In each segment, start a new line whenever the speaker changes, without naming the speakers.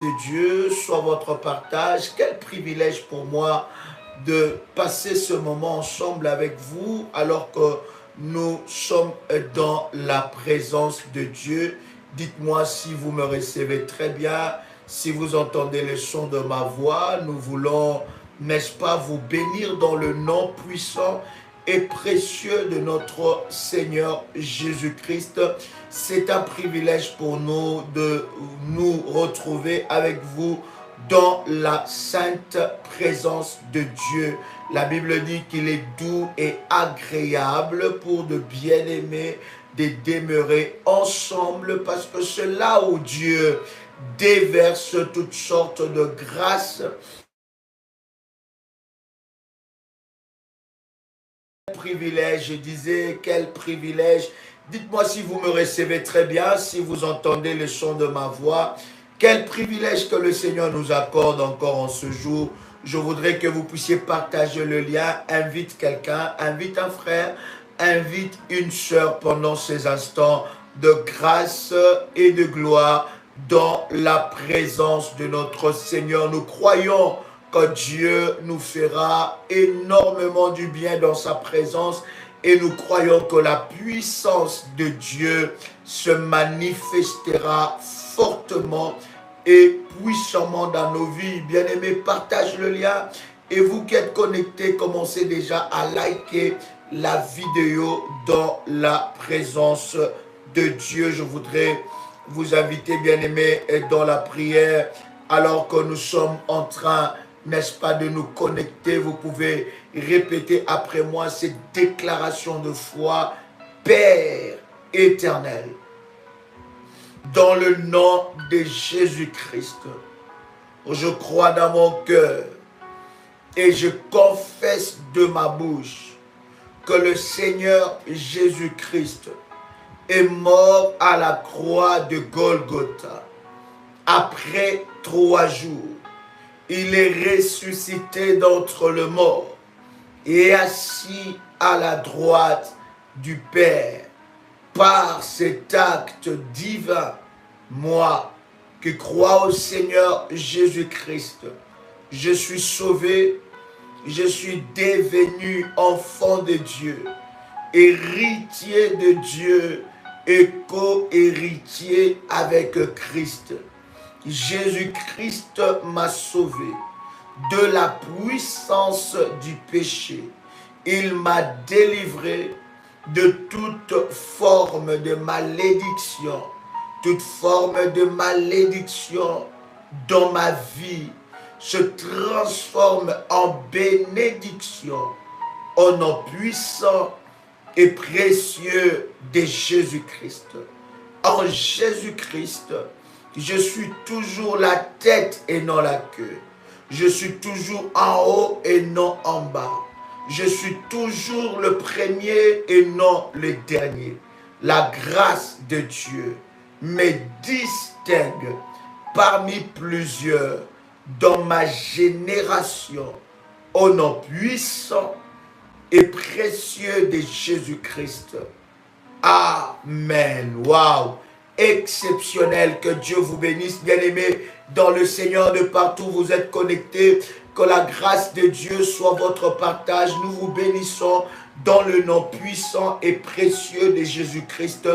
de Dieu soit votre partage. Quel privilège pour moi de passer ce moment ensemble avec vous alors que nous sommes dans la présence de Dieu. Dites-moi si vous me recevez très bien, si vous entendez le son de ma voix. Nous voulons, n'est-ce pas, vous bénir dans le nom puissant et précieux de notre Seigneur Jésus-Christ. C'est un privilège pour nous de nous retrouver avec vous dans la sainte présence de Dieu. La Bible dit qu'il est doux et agréable pour de bien-aimés de demeurer ensemble, parce que c'est là où Dieu déverse toutes sortes de grâces. Privilège, je disais, quel privilège. Dites-moi si vous me recevez très bien, si vous entendez le son de ma voix. Quel privilège que le Seigneur nous accorde encore en ce jour. Je voudrais que vous puissiez partager le lien. Invite quelqu'un, invite un frère, invite une sœur pendant ces instants de grâce et de gloire dans la présence de notre Seigneur. Nous croyons que Dieu nous fera énormément du bien dans sa présence et nous croyons que la puissance de Dieu se manifestera fortement et puissamment dans nos vies. Bien-aimés, partage le lien et vous qui êtes connectés, commencez déjà à liker la vidéo dans la présence de Dieu. Je voudrais vous inviter, bien-aimés, dans la prière alors que nous sommes en train, n'est-ce pas, de nous connecter. Vous pouvez répéter après moi cette déclaration de foi. Père éternel, dans le nom de Jésus-Christ, je crois dans mon cœur et je confesse de ma bouche que le Seigneur Jésus-Christ est mort à la croix de Golgotha. Après 3 jours, il est ressuscité d'entre les morts et assis à la droite du Père. Par cet acte divin, moi qui crois au Seigneur Jésus-Christ, je suis sauvé, je suis devenu enfant de Dieu, héritier de Dieu et co-héritier avec Christ. Jésus-Christ m'a sauvé de la puissance du péché. Il m'a délivré de toute forme de malédiction. Toute forme de malédiction dans ma vie se transforme en bénédiction au nom puissant et précieux de Jésus-Christ. En Jésus-Christ, je suis toujours la tête et non la queue. Je suis toujours en haut et non en bas. Je suis toujours le premier et non le dernier. La grâce de Dieu me distingue parmi plusieurs dans ma génération au nom puissant et précieux de Jésus-Christ. Amen. Waouh! Exceptionnel, que Dieu vous bénisse, bien-aimés dans le Seigneur, de partout où vous êtes connectés. Que la grâce de Dieu soit votre partage. Nous vous bénissons dans le nom puissant et précieux de Jésus-Christ.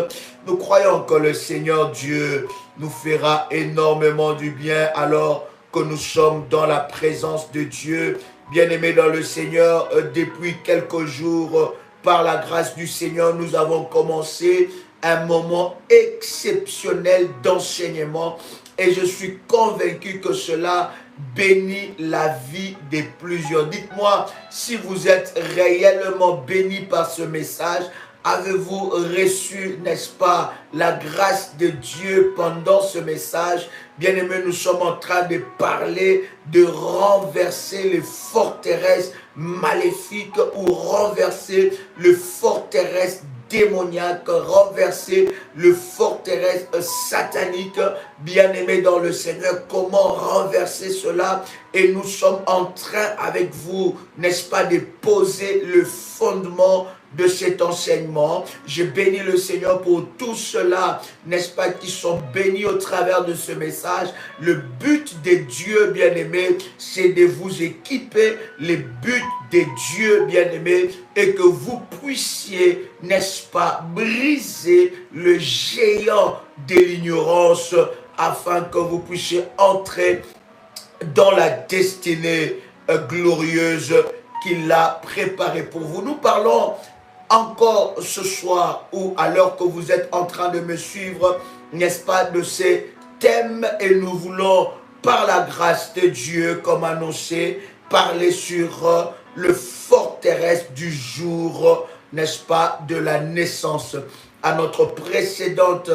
Nous croyons que le Seigneur Dieu nous fera énormément du bien alors que nous sommes dans la présence de Dieu. Bien-aimés dans le Seigneur, depuis quelques jours, par la grâce du Seigneur, nous avons commencé un moment exceptionnel d'enseignement et je suis convaincu que cela bénit la vie de plusieurs. Dites-moi si vous êtes réellement bénis par ce message. Avez-vous reçu, n'est-ce pas, la grâce de Dieu pendant ce message? Bien-aimés, nous sommes en train de parler de renverser les forteresses maléfiques ou renverser les forteresses démoniaque, renverser le forteresse satanique. Bien-aimé dans le Seigneur, comment renverser cela? Et nous sommes en train avec vous, n'est-ce pas, de poser le fondement de cet enseignement. Je bénis le Seigneur pour tous ceux-là, n'est-ce pas, qui sont bénis au travers de ce message. Le but de Dieu, bien-aimé, c'est de vous équiper. Le but de Dieu, bien-aimé, est que vous puissiez, n'est-ce pas, briser le géant de l'ignorance afin que vous puissiez entrer dans la destinée glorieuse qu'il a préparée pour vous. Nous parlons encore ce soir ou alors que vous êtes en train de me suivre, n'est-ce pas, de ces thèmes, et nous voulons, par la grâce de Dieu, comme annoncé, parler sur le forteresse du jour, n'est-ce pas, de la naissance. À notre précédente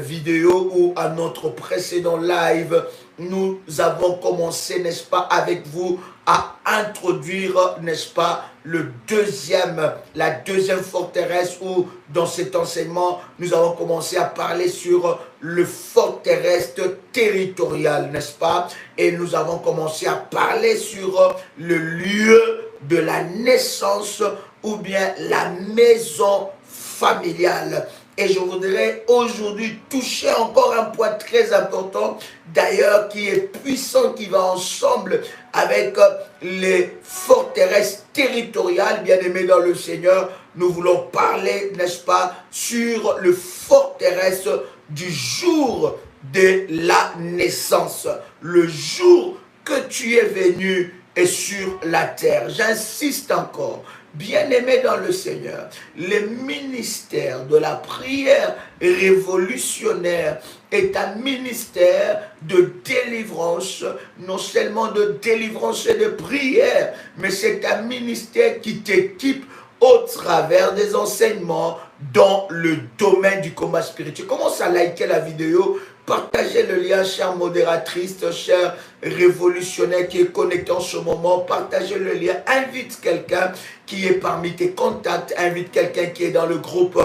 vidéo ou à notre précédent live, nous avons commencé, n'est-ce pas, avec vous à introduire, n'est-ce pas, la deuxième forteresse, où dans cet enseignement, nous avons commencé à parler sur le forteresse territorial, n'est-ce pas? Et nous avons commencé à parler sur le lieu de la naissance ou bien la maison familiale. Et je voudrais aujourd'hui toucher encore un point très important, d'ailleurs qui est puissant, qui va ensemble avec les forteresses territoriales. Bien-aimés dans le Seigneur, nous voulons parler, n'est-ce pas, sur le forteresse du jour de la naissance. Le jour que tu es venu est sur la terre. J'insiste encore. Bien-aimés dans le Seigneur, le ministère de la prière révolutionnaire est un ministère de délivrance, non seulement de délivrance et de prière, mais c'est un ministère qui t'équipe au travers des enseignements dans le domaine du combat spirituel. Commence à liker la vidéo, partagez le lien, chère modératrice, chère révolutionnaire qui est connecté en ce moment. Partagez le lien, invite quelqu'un qui est parmi tes contacts, invite quelqu'un qui est dans le groupe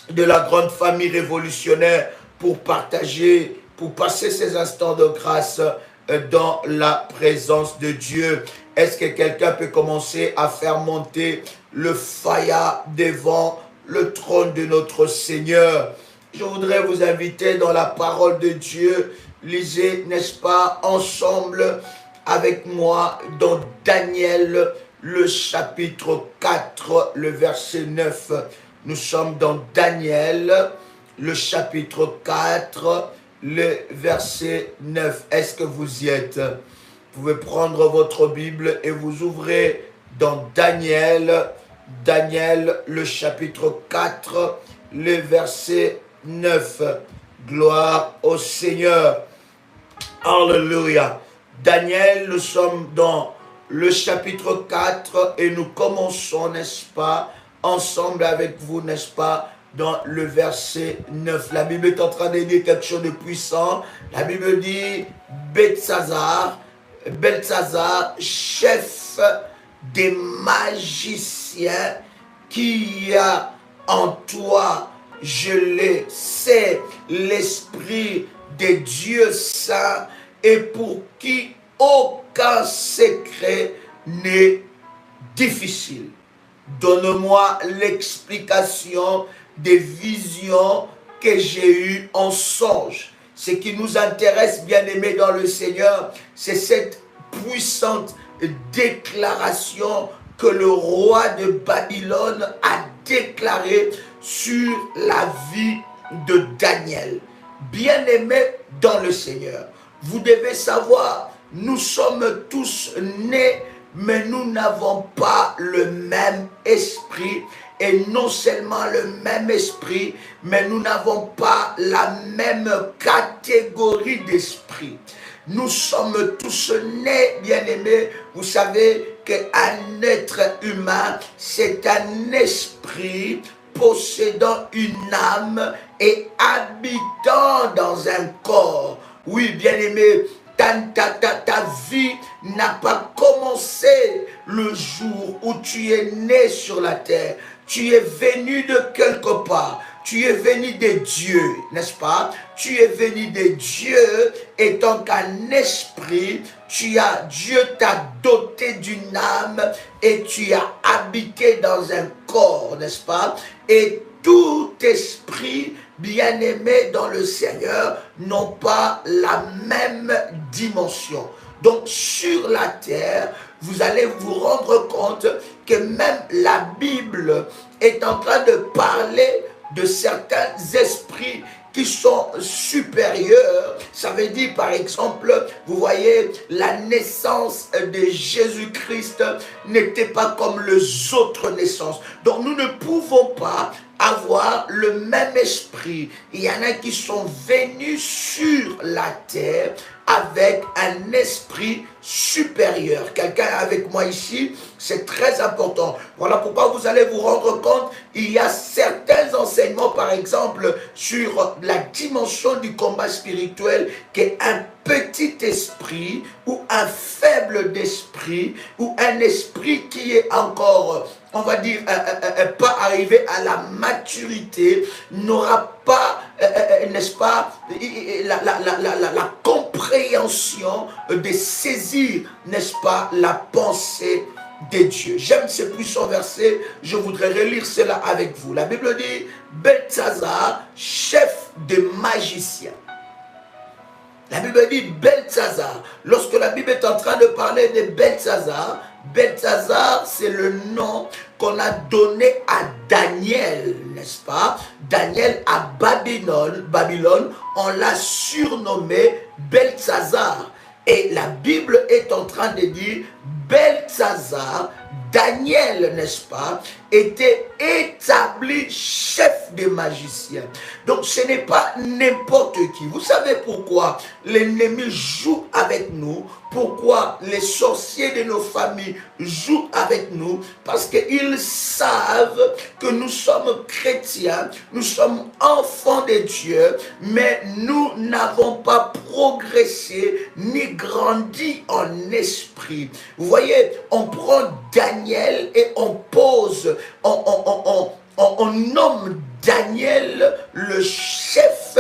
de la grande famille révolutionnaire pour partager, pour passer ces instants de grâce dans la présence de Dieu. Est-ce que quelqu'un peut commencer à faire monter le faya devant le trône de notre Seigneur? Je voudrais vous inviter dans la parole de Dieu. Lisez, n'est-ce pas, ensemble avec moi dans Daniel, le chapitre 4, le verset 9. Nous sommes dans Daniel, le chapitre 4, le verset 9. Est-ce que vous y êtes? Vous pouvez prendre votre Bible et vous ouvrez dans Daniel, le chapitre 4, le verset 9. Gloire au Seigneur. Alléluia. Daniel, nous sommes dans le chapitre 4 et nous commençons, n'est-ce pas, ensemble avec vous, n'est-ce pas, dans le verset 9. La Bible est en train de dire quelque chose de puissant. La Bible dit Beltsazar, chef des magiciens, qui a en toi, je le sais, l'esprit des dieux saints, et pour qui aucun secret n'est difficile. Donne-moi l'explication des visions que j'ai eues en songe. Ce qui nous intéresse, bien-aimés dans le Seigneur, c'est cette puissante déclaration que le roi de Babylone a déclarée sur la vie de Daniel. Bien-aimés dans le Seigneur, vous devez savoir, nous sommes tous nés, mais nous n'avons pas le même esprit. Et non seulement le même esprit, mais nous n'avons pas la même catégorie d'esprit. Nous sommes tous nés, bien-aimés. Vous savez qu'un être humain, c'est un esprit possédant une âme et habitant dans un corps. Oui, bien-aimé, ta vie n'a pas commencé le jour où tu es né sur la terre. Tu es venu de quelque part. Tu es venu de Dieu, n'est-ce pas? Tu es venu de Dieu étant qu'un esprit esprit, Dieu t'a doté d'une âme et tu as habité dans un corps, n'est-ce pas? Et tout esprit bien-aimé dans le Seigneur n'ont pas la même dimension. Donc sur la terre, vous allez vous rendre compte que même la Bible est en train de parler de certains esprits qui sont supérieurs. Ça veut dire par exemple, vous voyez, la naissance de Jésus-Christ n'était pas comme les autres naissances. Donc nous ne pouvons pas avoir le même esprit. Il y en a qui sont venus sur la terre avec un esprit supérieur. Quelqu'un avec moi ici, c'est très important. Voilà pourquoi vous allez vous rendre compte, il y a certains enseignements, par exemple, sur la dimension du combat spirituel, qu'un petit esprit ou un faible d'esprit ou un esprit qui est encore, on va dire, pas arrivé à la maturité, n'aura pas, n'est-ce pas, la compréhension de saisir, n'est-ce pas, la pensée de Dieu. J'aime ce puissant verset, je voudrais relire cela avec vous. La Bible dit, Beltsazar, chef des magiciens. La Bible dit Beltsazar. Lorsque la Bible est en train de parler de Beltsazar, Beltsazar, c'est le nom qu'on a donné à Daniel, n'est-ce pas? Daniel à Babylone, on l'a surnommé Beltsazar. Et la Bible est en train de dire Beltsazar, Daniel, n'est-ce pas, était établi chef des magiciens. Donc ce n'est pas n'importe qui. Vous savez pourquoi l'ennemi joue avec nous? Pourquoi les sorciers de nos familles jouent avec nous? Parce qu'ils savent que nous sommes chrétiens, nous sommes enfants de Dieu, mais nous n'avons pas progressé ni grandi en esprit. Vous voyez, on prend Daniel et on pose, on nomme Daniel le chef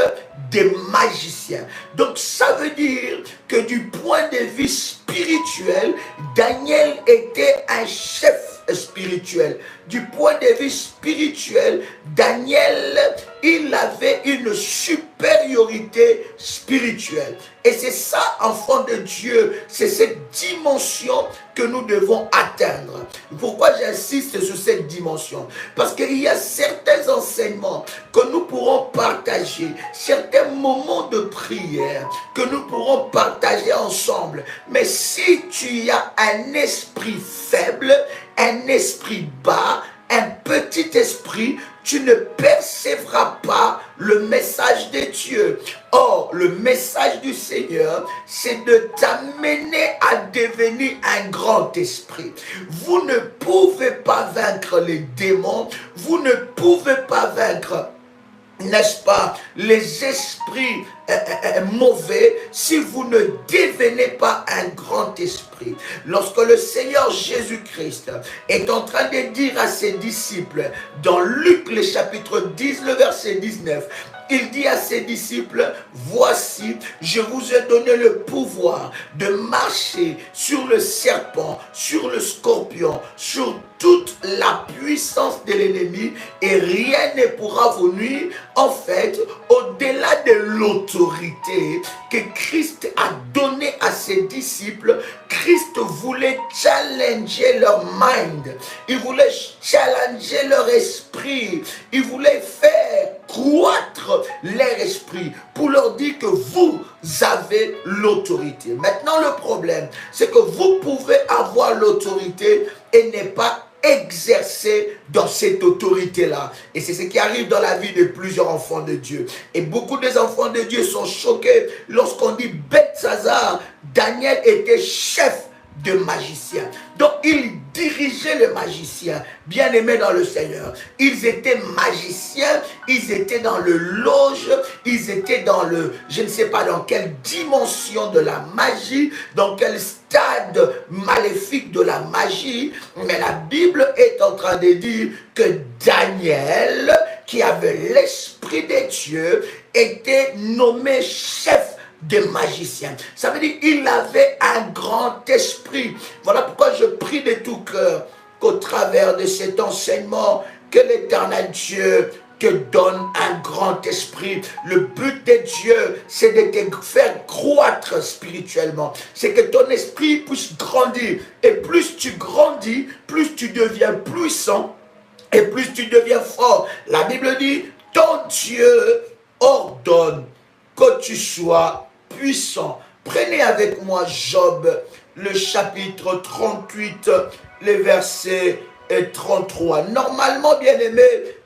des magiciens. Donc ça veut dire que du point de vue spirituel, Daniel était un chef spirituel. Du point de vue spirituel, Daniel, il avait une supériorité spirituelle. Et c'est ça, enfant de Dieu, c'est cette dimension que nous devons atteindre. Pourquoi j'insiste sur cette dimension? Parce qu'il y a certains enseignements que nous pourrons partager, certains moments de prière que nous pourrons partager ensemble. Mais si tu as un esprit faible, un esprit bas, un petit esprit, tu ne percevras pas le message de Dieu. Or, le message du Seigneur, c'est de t'amener à devenir un grand esprit. Vous ne pouvez pas vaincre les démons, vous ne pouvez pas vaincre, n'est-ce pas, les esprits mauvais si vous ne devenez pas un grand esprit. Lorsque le Seigneur Jésus-Christ est en train de dire à ses disciples dans Luc le chapitre 10 le verset 19, il dit à ses disciples, voici, je vous ai donné le pouvoir de marcher sur le serpent, sur le scorpion, sur toute la puissance de l'ennemi et rien ne pourra vous nuire. En fait, au-delà de l'autorité que Christ a donnée à ses disciples, Christ voulait challenger leur mind, il voulait challenger leur esprit, il voulait faire croître leur esprit pour leur dire que vous avez l'autorité. Maintenant, le problème, c'est que vous pouvez avoir l'autorité et ne pas exercer dans cette autorité-là. Et c'est ce qui arrive dans la vie de plusieurs enfants de Dieu. Et beaucoup des enfants de Dieu sont choqués lorsqu'on dit Beltsazar, Daniel était chef de magiciens. Donc, ils dirigeaient les magiciens, bien aimés dans le Seigneur. Ils étaient magiciens, ils étaient dans le loge, ils étaient dans le, je ne sais pas dans quelle dimension de la magie, dans quel stade maléfique de la magie, mais la Bible est en train de dire que Daniel, qui avait l'esprit de Dieu, était nommé chef de magicien. Ça veut dire qu'il avait un grand esprit. Voilà pourquoi je prie de tout cœur qu'au travers de cet enseignement, que l'Éternel Dieu te donne un grand esprit. Le but de Dieu, c'est de te faire croître spirituellement. C'est que ton esprit puisse grandir. Et plus tu grandis, plus tu deviens puissant et plus tu deviens fort. La Bible dit, ton Dieu ordonne que tu sois puissant. Prenez avec moi Job, le chapitre 38, les versets 33. Normalement, bien-aimé,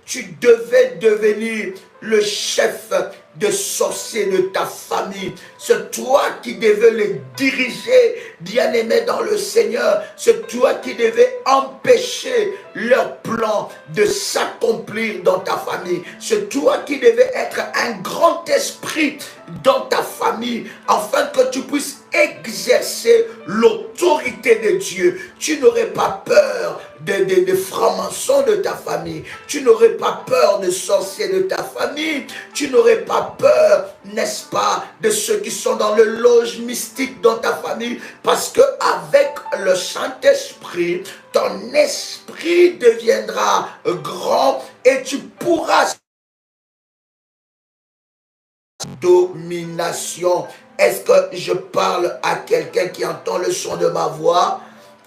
tu devais devenir le chef de sorciers de ta famille. C'est toi qui devais les diriger, bien-aimé dans le Seigneur. C'est toi qui devais empêcher leur plan de s'accomplir dans ta famille. C'est toi qui devais être un grand esprit dans ta famille, afin que tu puisses exercer l'autorité de Dieu. Tu n'aurais pas peur des francs-maçons de ta famille. Tu n'aurais pas peur des sorciers de ta famille. Tu n'aurais pas peur, n'est-ce pas, de ceux qui sont dans le loge mystique dans ta famille, parce que avec le Saint-Esprit, ton esprit deviendra grand et tu pourras domination. Est-ce que je parle à quelqu'un qui entend le son de ma voix?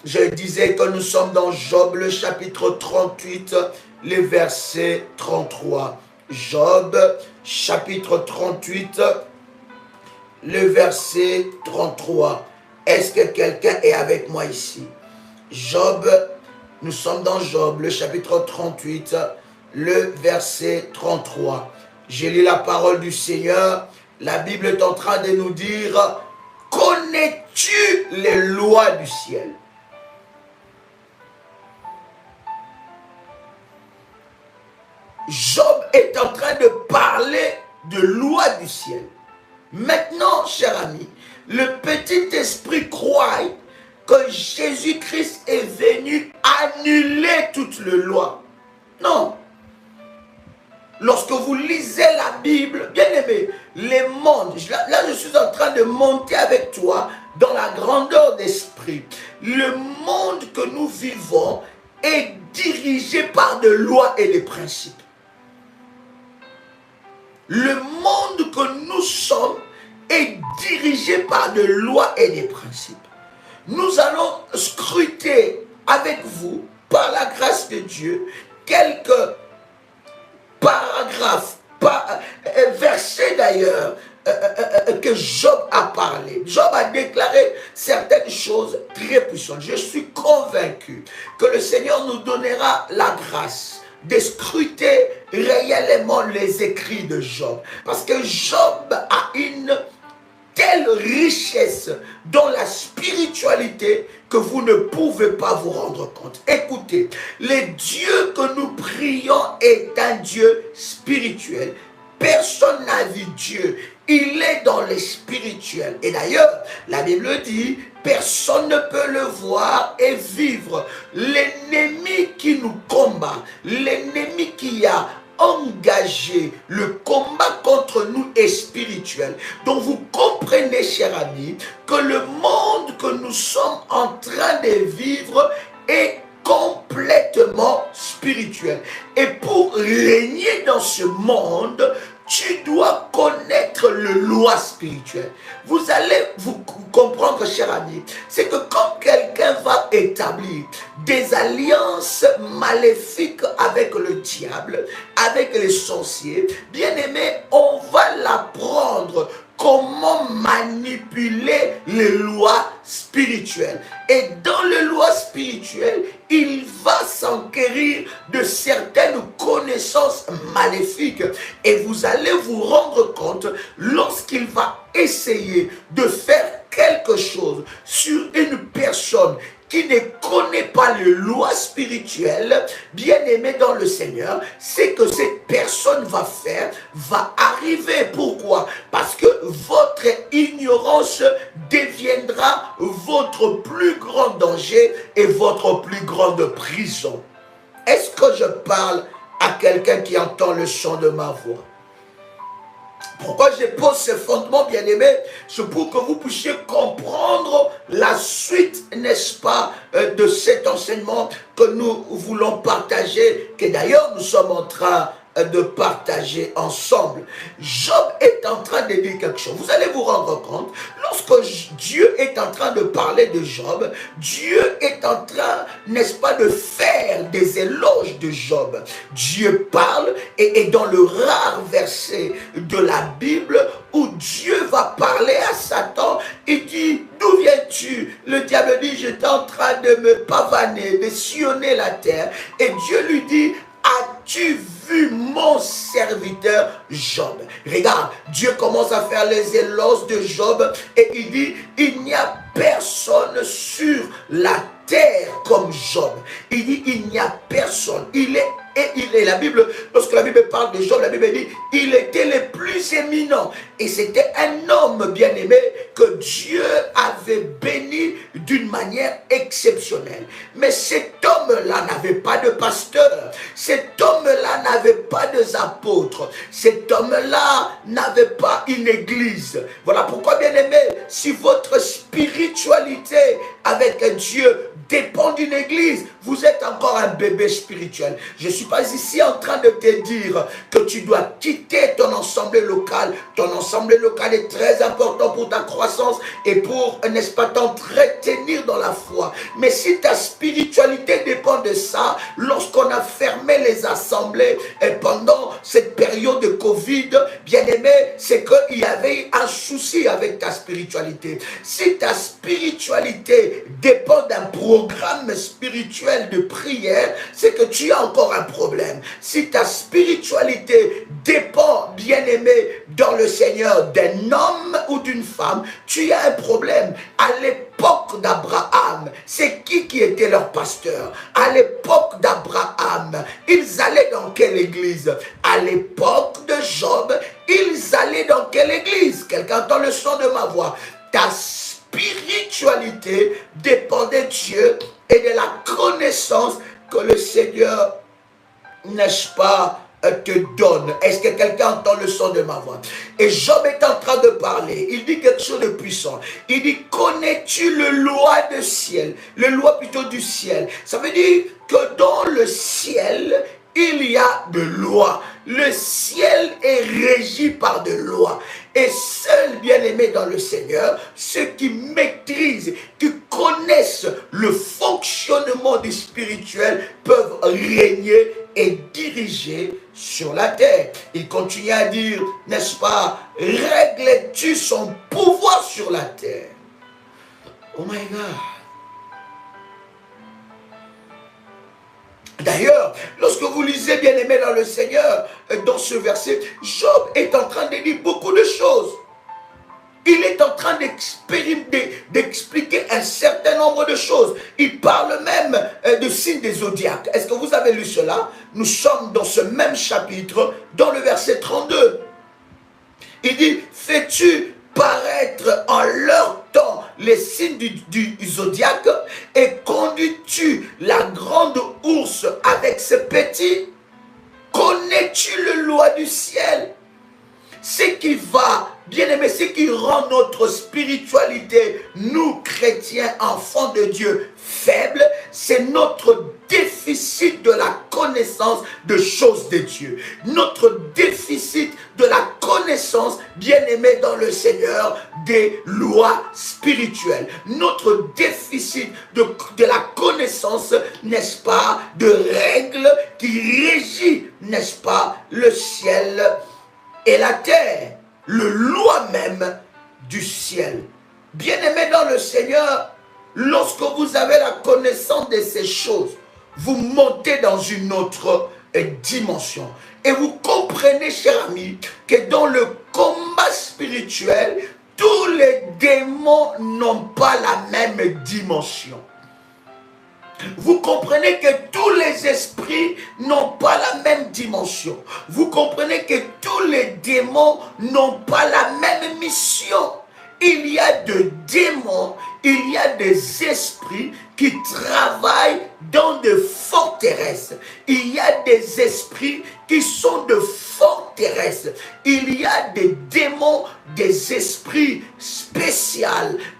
Je disais que nous sommes dans Job, le chapitre 38, les versets 33. Job, chapitre 38, le verset 33. Est-ce que quelqu'un est avec moi ici? Job, nous sommes dans Job, le chapitre 38, le verset 33. Je lis la parole du Seigneur. La Bible est en train de nous dire, connais-tu les lois du ciel? Job est en train de parler de loi du ciel. Maintenant, cher ami, le petit esprit croit que Jésus-Christ est venu annuler toute la loi. Non. Lorsque vous lisez la Bible, bien aimé, les mondes, là je suis en train de monter avec toi dans la grandeur d'esprit. Le monde que nous vivons est dirigé par des lois et des principes. Le monde que nous sommes est dirigé par des lois et des principes. Nous allons scruter avec vous, par la grâce de Dieu, quelques paragraphes, versets d'ailleurs, que Job a parlé. Job a déclaré certaines choses très puissantes. Je suis convaincu que le Seigneur nous donnera la grâce de scruter réellement les écrits de Job. Parce que Job a une telle richesse dans la spiritualité que vous ne pouvez pas vous rendre compte. Écoutez, le Dieu que nous prions est un Dieu spirituel. Personne n'a vu Dieu. Il est dans le spirituel. Et d'ailleurs, la Bible dit, personne ne peut le voir et vivre. L'ennemi qui nous combat, l'ennemi qui a engagé le combat contre nous est spirituel. Donc vous comprenez, cher ami, que le monde que nous sommes en train de vivre est complètement spirituel. Et pour régner dans ce monde, tu dois connaître les lois spirituelles. Vous allez vous comprendre, cher ami, c'est que quand quelqu'un va établir des alliances maléfiques avec le diable, avec les sorciers, bien aimé, on va l'apprendre comment manipuler les lois spirituelles. Et dans les lois spirituelles, il va s'enquérir de certaines connaissances maléfiques. Et vous allez vous rendre compte, lorsqu'il va essayer de faire quelque chose sur une personne qui ne connaît pas les lois spirituelles, bien aimé dans le Seigneur, c'est que cette personne va arriver. Pourquoi? Parce que votre ignorance deviendra votre plus grand danger et votre plus grande prison. Est-ce que je parle à quelqu'un qui entend le son de ma voix? Pourquoi je pose ce fondement, bien-aimé? C'est pour que vous puissiez comprendre la suite, n'est-ce pas, de cet enseignement que nous voulons partager, que d'ailleurs nous sommes en train de partager ensemble. Job est en train de dire quelque chose. Vous allez vous rendre compte, lorsque Dieu est en train de parler de Job, Dieu est en train, n'est-ce pas, de faire des éloges de Job. Dieu parle et dans le rare verset de la Bible où Dieu va parler à Satan, il dit, d'où viens-tu? Le diable dit, j'étais en train de me pavaner, de sillonner la terre. Et Dieu lui dit, as-tu vu mon serviteur Job? Regarde, Dieu commence à faire les éloges de Job et il dit, il n'y a personne sur la terre comme Job. Il dit, il n'y a personne. Il est, la Bible, lorsque la Bible parle de Job, la Bible dit, il était le plus éminent. Et c'était un homme bien-aimé que Dieu avait béni d'une manière exceptionnelle. Mais cet homme-là n'avait pas de pasteur. Cet homme-là n'avait pas d'apôtres. Cet homme-là n'avait pas une église. Voilà pourquoi, bien-aimé, si votre spiritualité avec Dieu dépend d'une église, vous êtes encore un bébé spirituel. Je ne suis pas ici en train de te dire que tu dois quitter ton assemblée locale. Ton assemblée locale est très important pour ta croissance et pour, n'est-ce pas, t'entretenir dans la foi. Mais si ta spiritualité dépend de ça, lorsqu'on a fermé les assemblées et pendant cette période de Covid, bien aimé, c'est qu'il y avait un souci avec ta spiritualité. Si ta spiritualité dépend d'un programme spirituel de prière, c'est que tu as encore un problème. Si ta spiritualité dépend, bien-aimé, dans le Seigneur, d'un homme ou d'une femme, tu as un problème. À l'époque d'Abraham, c'est qui était leur pasteur? À l'époque d'Abraham, ils allaient dans quelle église? À l'époque de Job, ils allaient dans quelle église? Quelqu'un entend le son de ma voix? Ta spiritualité dépend de Dieu et de la connaissance que le Seigneur, n'est-ce pas, te donne. Est-ce que quelqu'un entend le son de ma voix? Et Job est en train de parler. Il dit quelque chose de puissant. Il dit, connais-tu le loi du ciel? Le loi plutôt du ciel. Ça veut dire que dans le ciel, il y a de lois. Le ciel est régi par de lois. Et seuls, bien-aimés dans le Seigneur, ceux qui maîtrisent, qui connaissent le fonctionnement du spirituel, peuvent régner et diriger sur la terre. Il continue à dire, n'est-ce pas, règles-tu son pouvoir sur la terre? Oh my God. D'ailleurs, lorsque vous lisez, bien-aimé dans le Seigneur, dans ce verset, Job est en train de dire beaucoup de choses. Il est en train d'expliquer un certain nombre de choses. Il parle même de signes des zodiaques. Est-ce que vous avez lu cela? Nous sommes dans ce même chapitre, dans le verset 32. Il dit, fais-tu paraître en leur temps les signes du zodiaque et conduis-tu la grande ours avec ses petits? Connais-tu le loi du ciel? Ce qui va, bien aimé, ce qui rend notre spiritualité, nous chrétiens, enfants de Dieu, faible, c'est notre déficit de la connaissance de choses de Dieu. Notre déficit de la connaissance, bien aimé dans le Seigneur, des lois spirituelles. Notre déficit de la connaissance, n'est-ce pas, de règles qui régit, n'est-ce pas, le ciel et la terre, le loi même du ciel. Bien-aimés dans le Seigneur, lorsque vous avez la connaissance de ces choses, vous montez dans une autre dimension. Et vous comprenez, cher ami, que dans le combat spirituel, tous les démons n'ont pas la même dimension. Vous comprenez que tous les esprits n'ont pas la même dimension. Vous comprenez que tous les démons n'ont pas la même mission. Il y a des démons, il y a des esprits qui travaillent dans de forteresses. Il y a des esprits qui sont de forteresses. Il y a des démons, des esprits spéciaux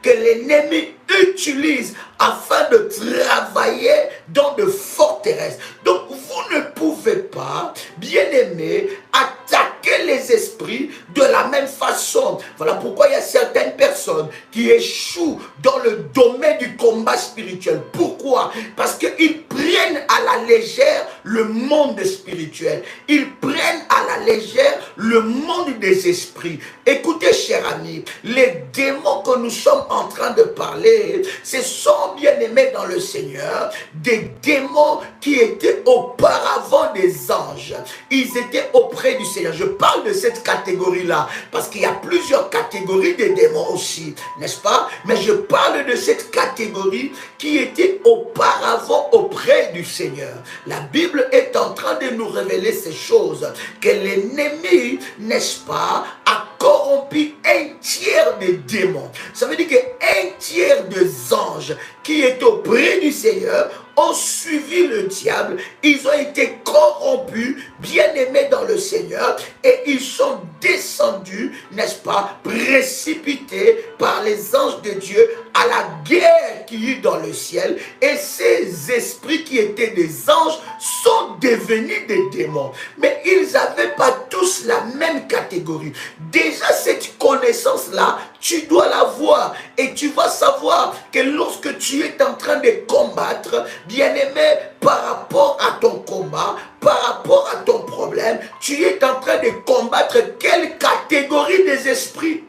que l'ennemi utilise afin de travailler dans de forteresses. Donc vous ne pouvez pas, bien-aimés, attaquer les esprits de la même façon. Voilà pourquoi il y a certaines personnes qui échouent dans le domaine du combat spirituel. Pourquoi? Parce qu'ils prennent à la légère le monde spirituel. Ils prennent à la légère le monde des esprits. Écoutez, chers amis, les démons que nous sommes en train de parler, ce sont, bien aimés dans le Seigneur, des démons qui étaient auparavant des anges. Ils étaient auprès du Seigneur. Je parle de cette catégorie-là parce qu'il y a plusieurs catégories de démons aussi, n'est-ce pas? Mais je parle de cette catégorie qui était auparavant auprès du Seigneur. La Bible est en train de nous révéler ces choses, que l'ennemi, n'est-ce pas, a corrompu un tiers des démons. Ça veut dire qu'un tiers des anges qui étaient auprès du Seigneur ont suivi le diable, ils ont été corrompus, bien-aimés dans le Seigneur, et ils sont descendus, n'est-ce pas, précipités par les anges de Dieu à la guerre qui eut dans le ciel, et ces esprits qui étaient des anges sont devenus des démons. Mais ils n'avaient pas tous la même catégorie. Déjà cette connaissance-là, tu dois l'avoir, et tu vas savoir que lorsque tu es en train de combattre, bien-aimé, par rapport à ton combat, par rapport à ton problème, tu es en train de combattre quelle catégorie des esprits?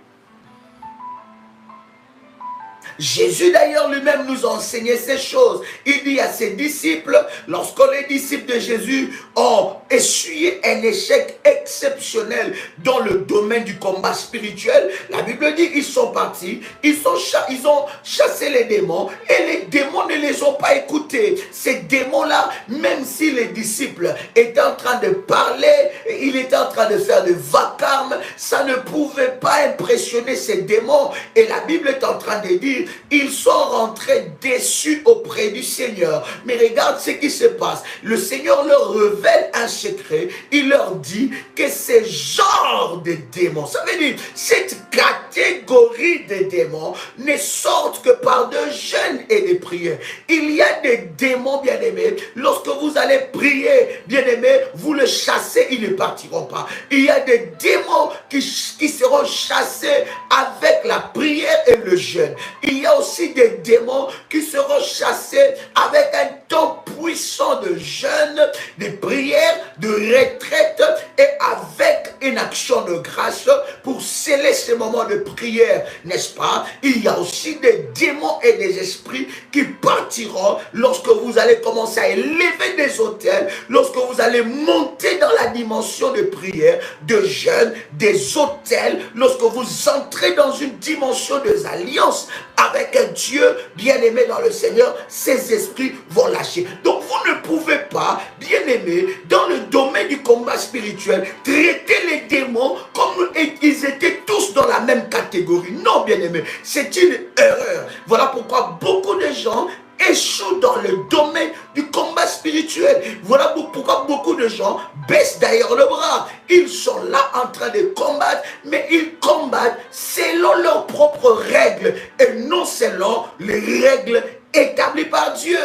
Jésus d'ailleurs lui-même nous a enseigné ces choses. Il dit à ses disciples, lorsque les disciples de Jésus ont essuyé un échec exceptionnel dans le domaine du combat spirituel, la Bible dit qu'ils sont partis, ils ont chassé les démons et les démons ne les ont pas écoutés. Ces démons-là, même si les disciples étaient en train de parler, ils étaient en train de faire des vacarmes, ça ne pouvait pas impressionner ces démons. Et la Bible est en train de dire, ils sont rentrés déçus auprès du Seigneur. Mais regarde ce qui se passe. Le Seigneur leur révèle un secret. Il leur dit que ces genres de démons, ça veut dire cette catégorie de démons, ne sortent que par de jeûnes et des prières. Il y a des démons, bien-aimés, lorsque vous allez prier, bien-aimés, vous le chassez, ils ne partiront pas. Il y a des démons qui seront chassés avec la prière et le jeûne. Il y a aussi des démons qui seront chassés avec un temps puissant de jeûne, de prière, de retraite et avec une action de grâce pour sceller ces moments de prière, n'est-ce pas? Il y a aussi des démons et des esprits qui partiront lorsque vous allez commencer à élever des autels, lorsque vous allez monter dans la dimension de prière, de jeûne, des autels, lorsque vous entrez dans une dimension des alliances avec un Dieu bien-aimé dans le Seigneur, ces esprits vont lâcher. Donc vous ne pouvez pas, bien-aimé, dans le domaine du combat spirituel, traiter les démons comme ils étaient tous dans la même catégorie. Non, bien-aimé, c'est une erreur. Voilà pourquoi beaucoup de gens échouent dans le domaine du combat spirituel. Voilà pourquoi beaucoup de gens baissent d'ailleurs le bras. Ils sont là en train de combattre, mais ils combattent selon leurs propres règles et non selon les règles établies par Dieu.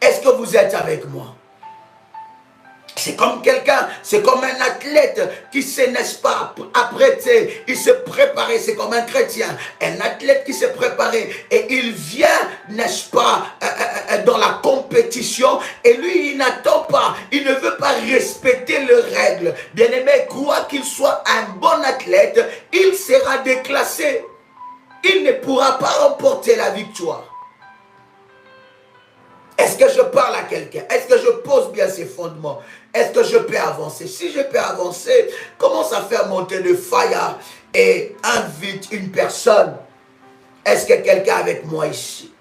Est-ce que vous êtes avec moi? C'est comme quelqu'un, c'est comme un athlète qui sait, n'est-ce pas, après, il se préparait, c'est comme un chrétien, un athlète qui s'est préparé et il vient, n'est-ce pas, dans la compétition et lui, il n'attend pas, il ne veut pas respecter les règles. Bien-aimé, quoi qu'il soit un bon athlète, il sera déclassé. Il ne pourra pas remporter la victoire. Est-ce que je parle à quelqu'un? Est-ce que je pose bien ses fondements? Est-ce que je peux avancer? Si je peux avancer, commence à faire monter le fire et invite une personne. Est-ce que quelqu'un avec moi ici?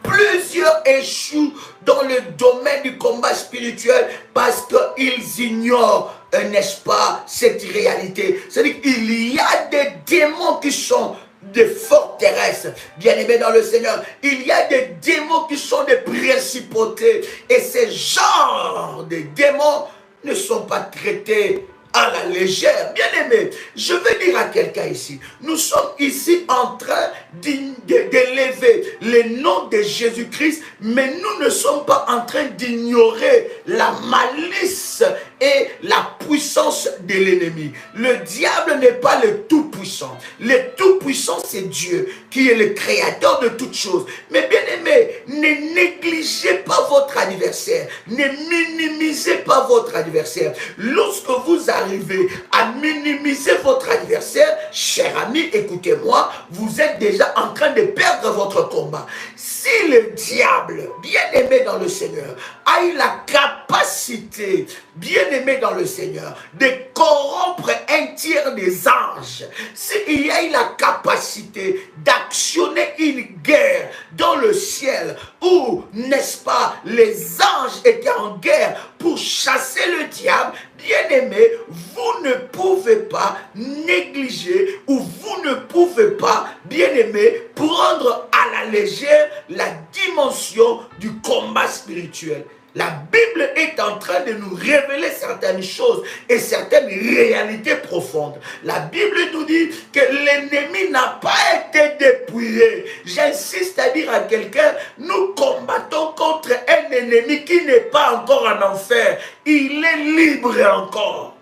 Plusieurs échouent dans le domaine du combat spirituel parce qu'ils ignorent, n'est-ce pas, cette réalité. C'est-à-dire qu'il y a des démons qui sont des forteresses. Bien-aimés dans le Seigneur, il y a des démons qui sont des principautés. Et ces genres de démons ne sont pas traités à la légère. Bien-aimé, je veux dire à quelqu'un ici, nous sommes ici en train d'élever le nom de Jésus-Christ, mais nous ne sommes pas en train d'ignorer la malice et la puissance de l'ennemi. Le diable n'est pas le tout-puissant. Le tout-puissant, c'est Dieu, qui est le créateur de toutes choses. Mais bien-aimé, ne négligez pas votre adversaire. Ne minimisez pas votre adversaire. Lorsque vous arrivez à minimiser votre adversaire, cher ami, écoutez-moi, vous êtes déjà en train de perdre votre combat. Si le diable, bien-aimé dans le Seigneur, a eu la capacité, bien-aimé dans le Seigneur, de corrompre un tiers des anges, s'il y a eu la capacité d'actionner une guerre dans le ciel, où, n'est-ce pas, les anges étaient en guerre pour chasser le diable, bien-aimé, vous ne pouvez pas négliger ou vous ne pouvez pas, bien-aimé, prendre à la légère la dimension du combat spirituel. La Bible est en train de nous révéler certaines choses et certaines réalités profondes. La Bible nous dit que l'ennemi n'a pas été dépouillé. J'insiste à dire à quelqu'un, nous combattons contre un ennemi qui n'est pas encore en enfer. Il est libre encore.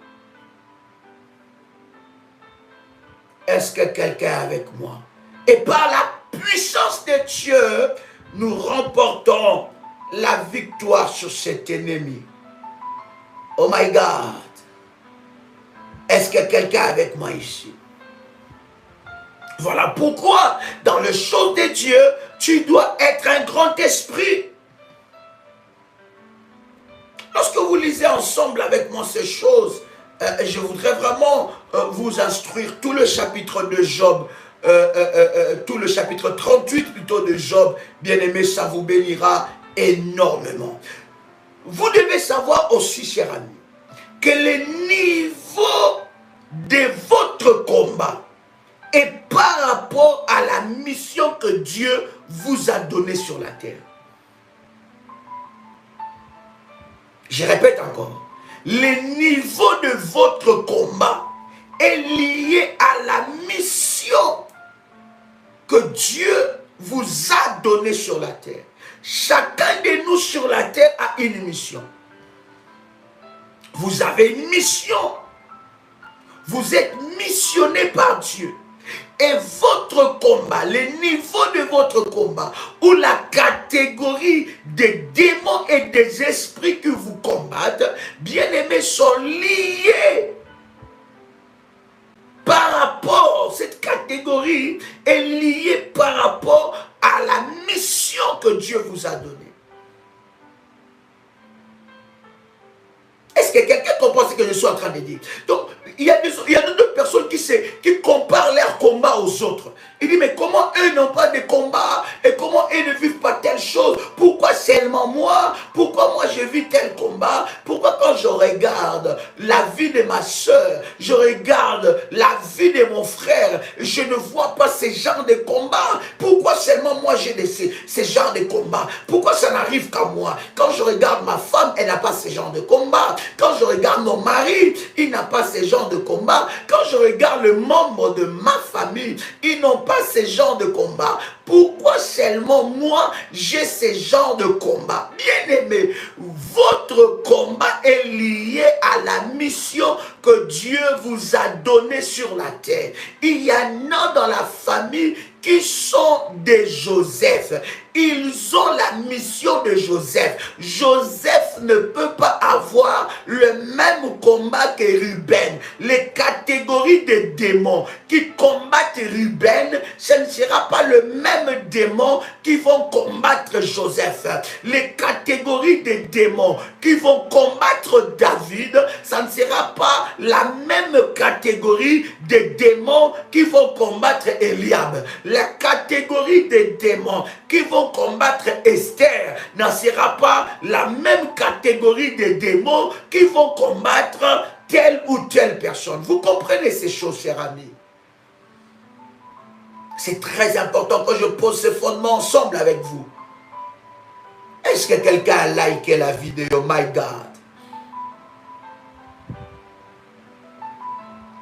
Est-ce que quelqu'un est avec moi? Et par la puissance de Dieu, nous remportons la victoire sur cet ennemi. Oh my God. Est-ce que quelqu'un est avec moi ici? Voilà pourquoi, dans les choses de Dieu, tu dois être un grand esprit. Lorsque vous lisez ensemble avec moi ces choses, je voudrais vraiment vous instruire tout le chapitre de Job, tout le chapitre 38 plutôt de Job. Bien-aimé, ça vous bénira énormément. Vous devez savoir aussi, cher ami, que le niveau de votre combat est par rapport à la mission que Dieu vous a donnée sur la terre. Je répète encore, le niveau de votre combat est lié à la mission que Dieu vous a donnée sur la terre. Chacun de nous sur la terre a une mission. Vous avez une mission. Vous êtes missionné par Dieu. Et votre combat, le niveau de votre combat, ou la catégorie des démons et des esprits qui vous combattent, bien-aimés, sont liés par rapport, cette catégorie est liée par rapport à la mission que Dieu vous a donnée. Est-ce que quelqu'un comprend ce que je suis en train de dire? Donc, il y a d'autres personnes qui comparent leur combat aux autres. Il dit, mais comment eux n'ont pas de combat? Et comment eux ne vivent pas telle chose? Pourquoi seulement moi? Pourquoi moi je vis tel combat? Pourquoi quand je regarde la vie de ma soeur, je regarde la vie de mon frère, je ne vois pas ce genre de combat? Pourquoi seulement moi j'ai ces genres de combat? Pourquoi ça n'arrive qu'à moi? Quand je regarde ma femme, elle n'a pas ce genre de combat. Quand je regarde mon mari, il n'a pas ce genre de combat. Quand je regarde le membre de ma famille, ils n'ont pas ce genre de combat. Pourquoi seulement moi, j'ai ce genre de combat? Bien aimé, votre combat est lié à la mission que Dieu vous a donnée sur la terre. Il y en a dans la famille qui sont des Joseph. Ils ont la mission de Joseph. Joseph ne peut pas avoir le même combat que Ruben. Les catégories de démons qui combattent Ruben, ce ne sera pas le même démon qui vont combattre Joseph. Les catégories de démons qui vont combattre David, ça ne sera pas la même catégorie de démons qui vont combattre Eliab. La catégorie des démons qui vont combattre Esther ne sera pas la même catégorie de démons qui vont combattre telle ou telle personne. Vous comprenez ces choses, chers amis? C'est très important que je pose ce fondement ensemble avec vous. Est-ce que quelqu'un a liké la vidéo? My God.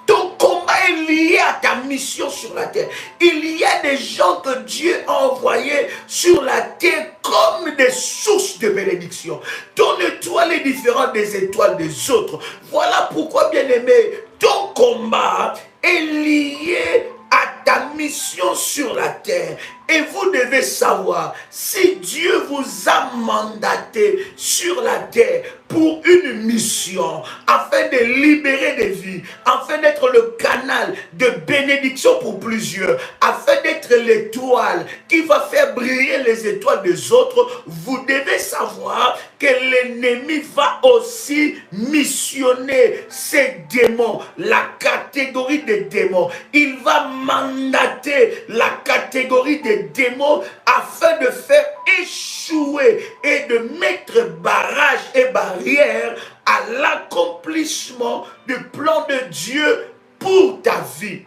Ton combat est lié à ta mission sur la terre. Il y a des gens que Dieu a envoyés sur la terre comme des sources de bénédiction. Ton étoile est différente des étoiles des autres. Voilà pourquoi, bien-aimé, ton combat est lié à ta mission sur la terre. Et vous devez savoir, si Dieu vous a mandaté sur la terre pour une mission, afin de libérer des vies, afin d'être le canal de bénédiction pour plusieurs, afin d'être l'étoile qui va faire briller les étoiles des autres, vous devez savoir que l'ennemi va aussi missionner ces démons, la catégorie des démons. Il va mandater la catégorie des démons afin de faire échouer et de mettre barrage et barrière à l'accomplissement du plan de Dieu pour ta vie.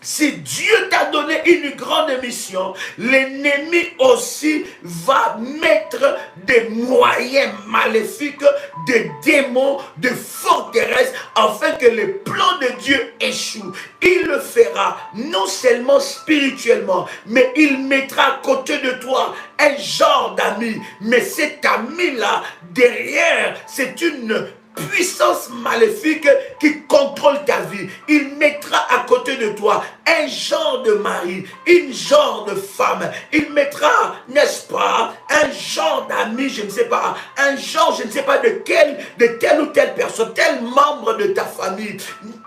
Si Dieu t'a donné une grande mission, l'ennemi aussi va mettre des moyens maléfiques, des démons, de forteresses, afin que les plans de Dieu échouent. Il le fera non seulement spirituellement, mais il mettra à côté de toi un genre d'ami. Mais cet ami-là, derrière, c'est une puissance maléfique qui contrôle ta vie. Il mettra à côté de toi un genre de mari, une genre de femme. Il mettra, n'est-ce pas, un genre d'ami, je ne sais pas, un genre, je ne sais pas de telle ou telle personne, tel membre de ta famille,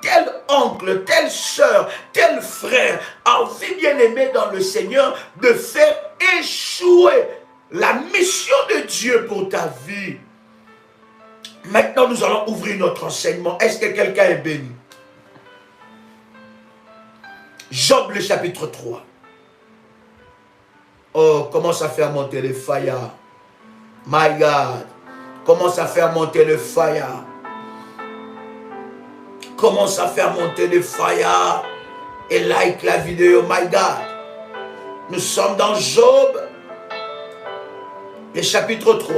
tel oncle, telle soeur, tel frère, envie bien aimé dans le Seigneur de faire échouer la mission de Dieu pour ta vie. Maintenant, nous allons ouvrir notre enseignement. Est-ce que quelqu'un est béni? Job, le chapitre 3. Oh, commence à faire monter le fire. My God. Commence à faire monter le fire. Commence à faire monter le fire. Et like la vidéo. My God. Nous sommes dans Job, le chapitre 3.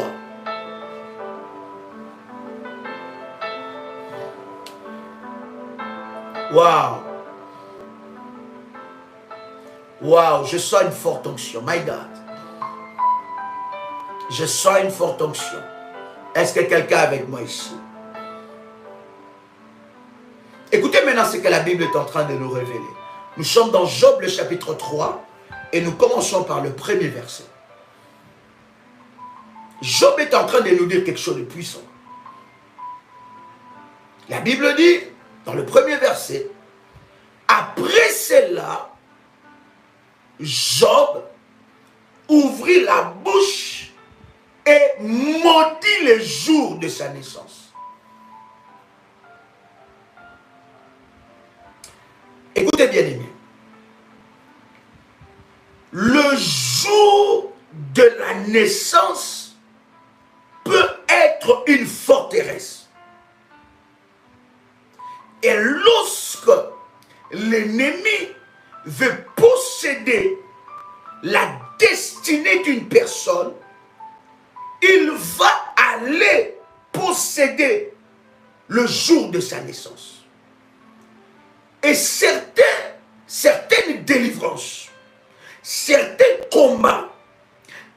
Waouh! Waouh! Je sens une forte onction. My God! Je sens une forte onction. Est-ce que quelqu'un est avec moi ici? Écoutez maintenant ce que la Bible est en train de nous révéler. Nous sommes dans Job, le chapitre 3, et nous commençons par le premier verset. Job est en train de nous dire quelque chose de puissant. La Bible dit, dans le premier verset, après cela, Job ouvrit la bouche et maudit les jours de sa naissance. Écoutez bien aimé, le jour de la naissance peut être une forteresse. Et lorsque l'ennemi veut posséder la destinée d'une personne, il va aller posséder le jour de sa naissance. Et certaines délivrances, certains combats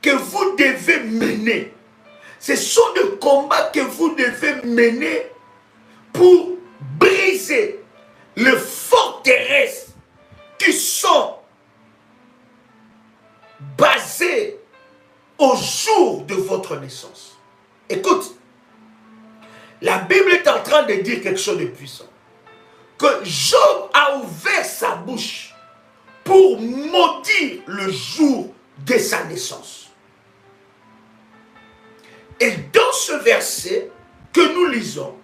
que vous devez mener, ce sont des combats que vous devez mener pour briser les forteresses qui sont basées au jour de votre naissance. Écoute, la Bible est en train de dire quelque chose de puissant. Que Job a ouvert sa bouche pour maudire le jour de sa naissance. Et dans ce verset que nous lisons,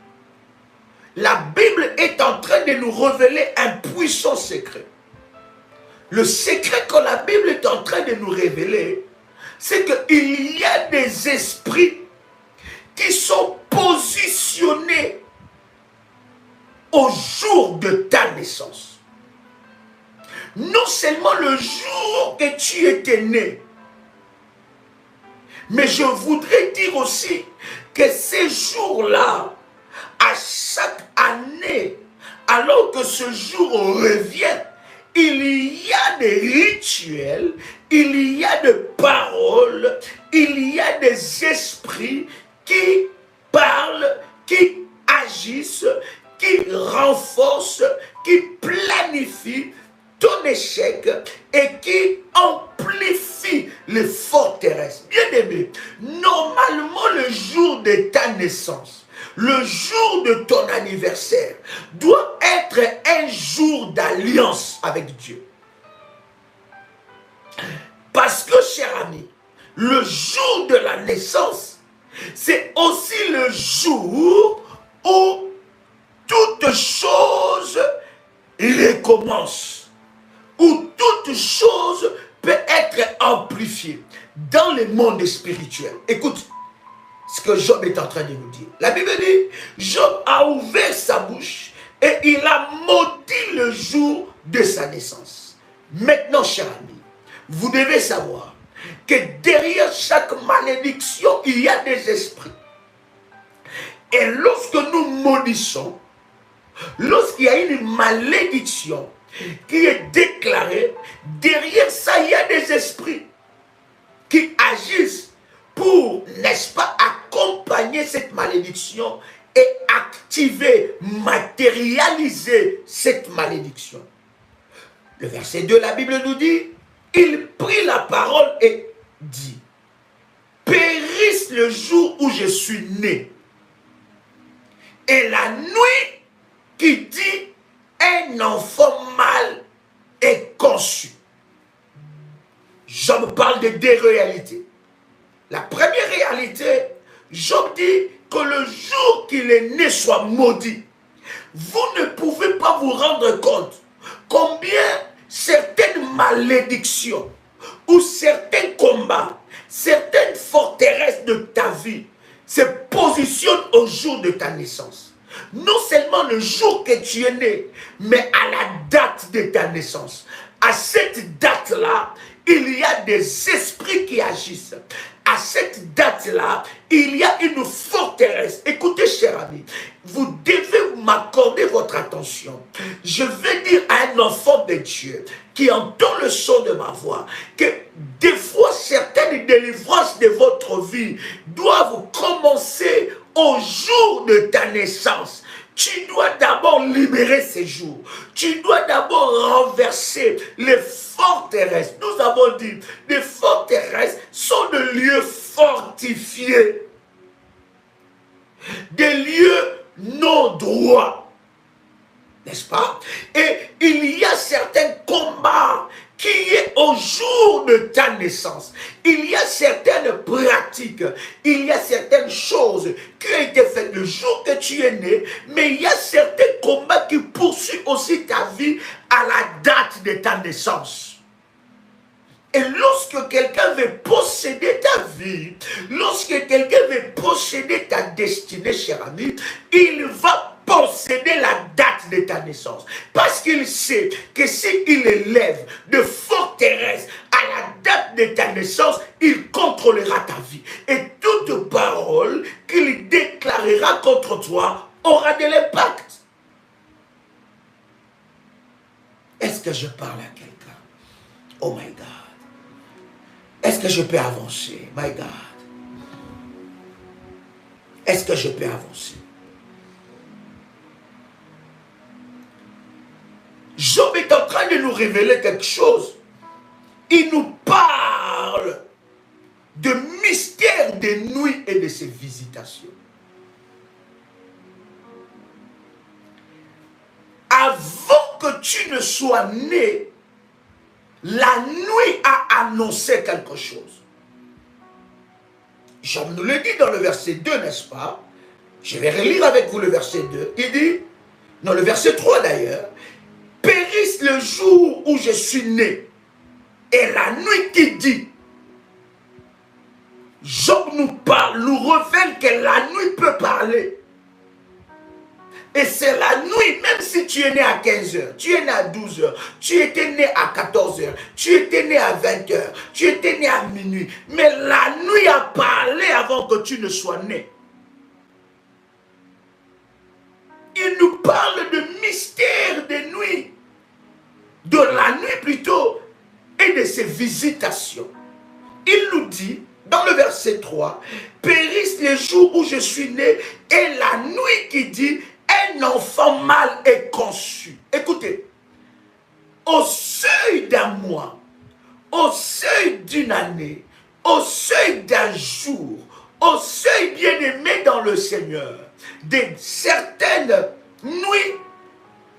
la Bible est en train de nous révéler un puissant secret. Le secret que la Bible est en train de nous révéler, c'est qu'il y a des esprits qui sont positionnés au jour de ta naissance. non seulement le jour que tu étais né, mais je voudrais dire aussi que ces jours-là, à chaque année, alors que ce jour revient, il y a des rituels, il y a des paroles, il y a des esprits qui parlent, qui agissent, qui renforcent, qui planifient ton échec et qui amplifient les forteresses. Bien aimé, normalement le jour de ta naissance, le jour de ton anniversaire doit être un jour d'alliance avec Dieu. Parce que, cher ami, le jour de la naissance, c'est aussi le jour où toute chose recommence, où toute chose peut être amplifiée dans le monde spirituel. Écoute ce que Job est en train de nous dire. La Bible dit, Job a ouvert sa bouche et il a maudit le jour de sa naissance. Maintenant, cher ami, vous devez savoir que derrière chaque malédiction, il y a des esprits. Et lorsque nous maudissons, lorsqu'il y a une malédiction qui est déclarée, derrière ça, il y a des esprits qui agissent pour, n'est-ce pas, accompagner cette malédiction et activer, matérialiser cette malédiction. Le verset 2, la Bible nous dit, il prit la parole et dit, périsse le jour où je suis né, et la nuit qui dit, un enfant mâle est conçu. Job parle de deux réalités. La première réalité, Job dit que le jour qu'il est né soit maudit. Vous ne pouvez pas vous rendre compte combien certaines malédictions ou certains combats, certaines forteresses de ta vie se positionnent au jour de ta naissance. Non seulement le jour que tu es né, mais à la date de ta naissance. À cette date-là, il y a des esprits qui agissent. À cette date-là, il y a une forteresse. Écoutez, cher ami, vous devez m'accorder votre attention. Je vais dire à un enfant de Dieu qui entend le son de ma voix que des fois, certaines délivrances de votre vie doivent commencer au jour de ta naissance. Tu dois d'abord libérer ces jours. Tu dois d'abord renverser les forteresses. Nous avons dit, les forteresses sont des lieux fortifiés. Des lieux non droits. N'est-ce pas? Et il y a certains combats qui est au jour de ta naissance. Il y a certaines pratiques, il y a certaines choses qui ont été faites le jour que tu es né, mais il y a certains combats qui poursuivent aussi ta vie à la date de ta naissance. Et lorsque quelqu'un veut posséder ta vie, lorsque quelqu'un veut posséder ta destinée, cher ami, il va posséder la date de ta naissance. Parce qu'il sait que s'il élève de forteresses à la date de ta naissance, il contrôlera ta vie. Et toute parole qu'il déclarera contre toi aura de l'impact. Est-ce que je parle à quelqu'un? Oh my God. Est-ce que je peux avancer? My God. Est-ce que je peux avancer? Job est en train de nous révéler quelque chose. Il nous parle de mystère des nuits et de ses visitations. Avant que tu ne sois né, la nuit a annoncé quelque chose. Job nous le dit dans le verset 2, n'est-ce pas? Je vais relire avec vous le verset 2. Il dit, dans le verset 3 d'ailleurs, périsse le jour où je suis né, et la nuit qui dit. Job nous parle, nous révèle que la nuit peut parler. Et c'est la nuit, même si tu tu es né à 15 heures, tu es né à 12 heures, tu étais né à 14 heures, tu étais né à 20 heures, tu étais né à minuit. Mais la nuit a parlé avant que tu ne sois né. Il nous parle de mystère des nuits, de la nuit plutôt, et de ses visitations. Il nous dit, dans le verset 3, « Périssent les jours où je suis né, et la nuit qui dit, un enfant mâle est conçu. » Écoutez, au seuil d'un mois, au seuil d'une année, au seuil d'un jour, au seuil bien-aimé dans le Seigneur, de certaines nuits,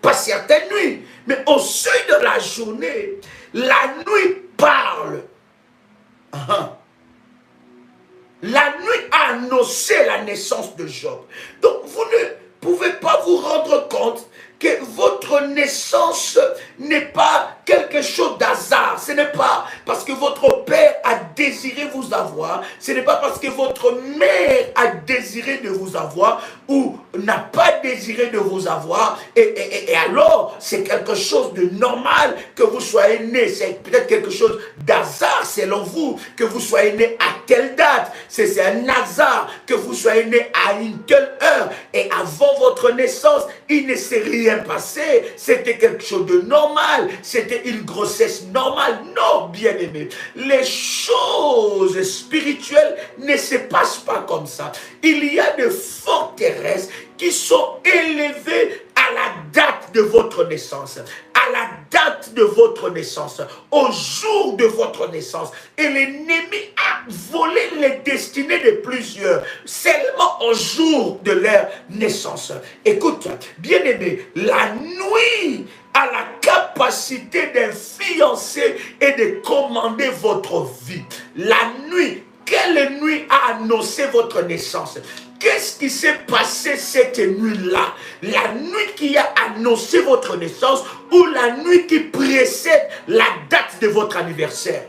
pas certaines nuits, mais au seuil de la journée, la nuit parle. La nuit a annoncé la naissance de Job. Donc vous ne pouvez pas vous rendre compte que votre naissance n'est pas quelque chose d'hasard. Ce n'est pas parce que votre père a désiré vous avoir. Ce n'est pas parce que votre mère a désiré de vous avoir ou n'a pas désiré de vous avoir. Et alors, c'est quelque chose de normal que vous soyez né. C'est peut-être quelque chose d'hasard selon vous, que vous soyez né à telle date. C'est un hasard que vous soyez né à une telle heure. Et avant votre naissance, il ne s'est rien passé. C'était quelque chose de normal. C'était une grossesse normale. Non, bien-aimé. Les choses spirituelles ne se passent pas comme ça. Il y a des forteresses qui sont élevées à la date de votre naissance, à la date de votre naissance, au jour de votre naissance. Et l'ennemi a volé les destinées de plusieurs, seulement au jour de leur naissance. Écoute, bien-aimé, la nuit a la capacité d'influencer et de commander votre vie. La nuit, quelle nuit a annoncé votre naissance? Qu'est-ce qui s'est passé cette nuit-là? La nuit qui a annoncé votre naissance ou la nuit qui précède la date de votre anniversaire?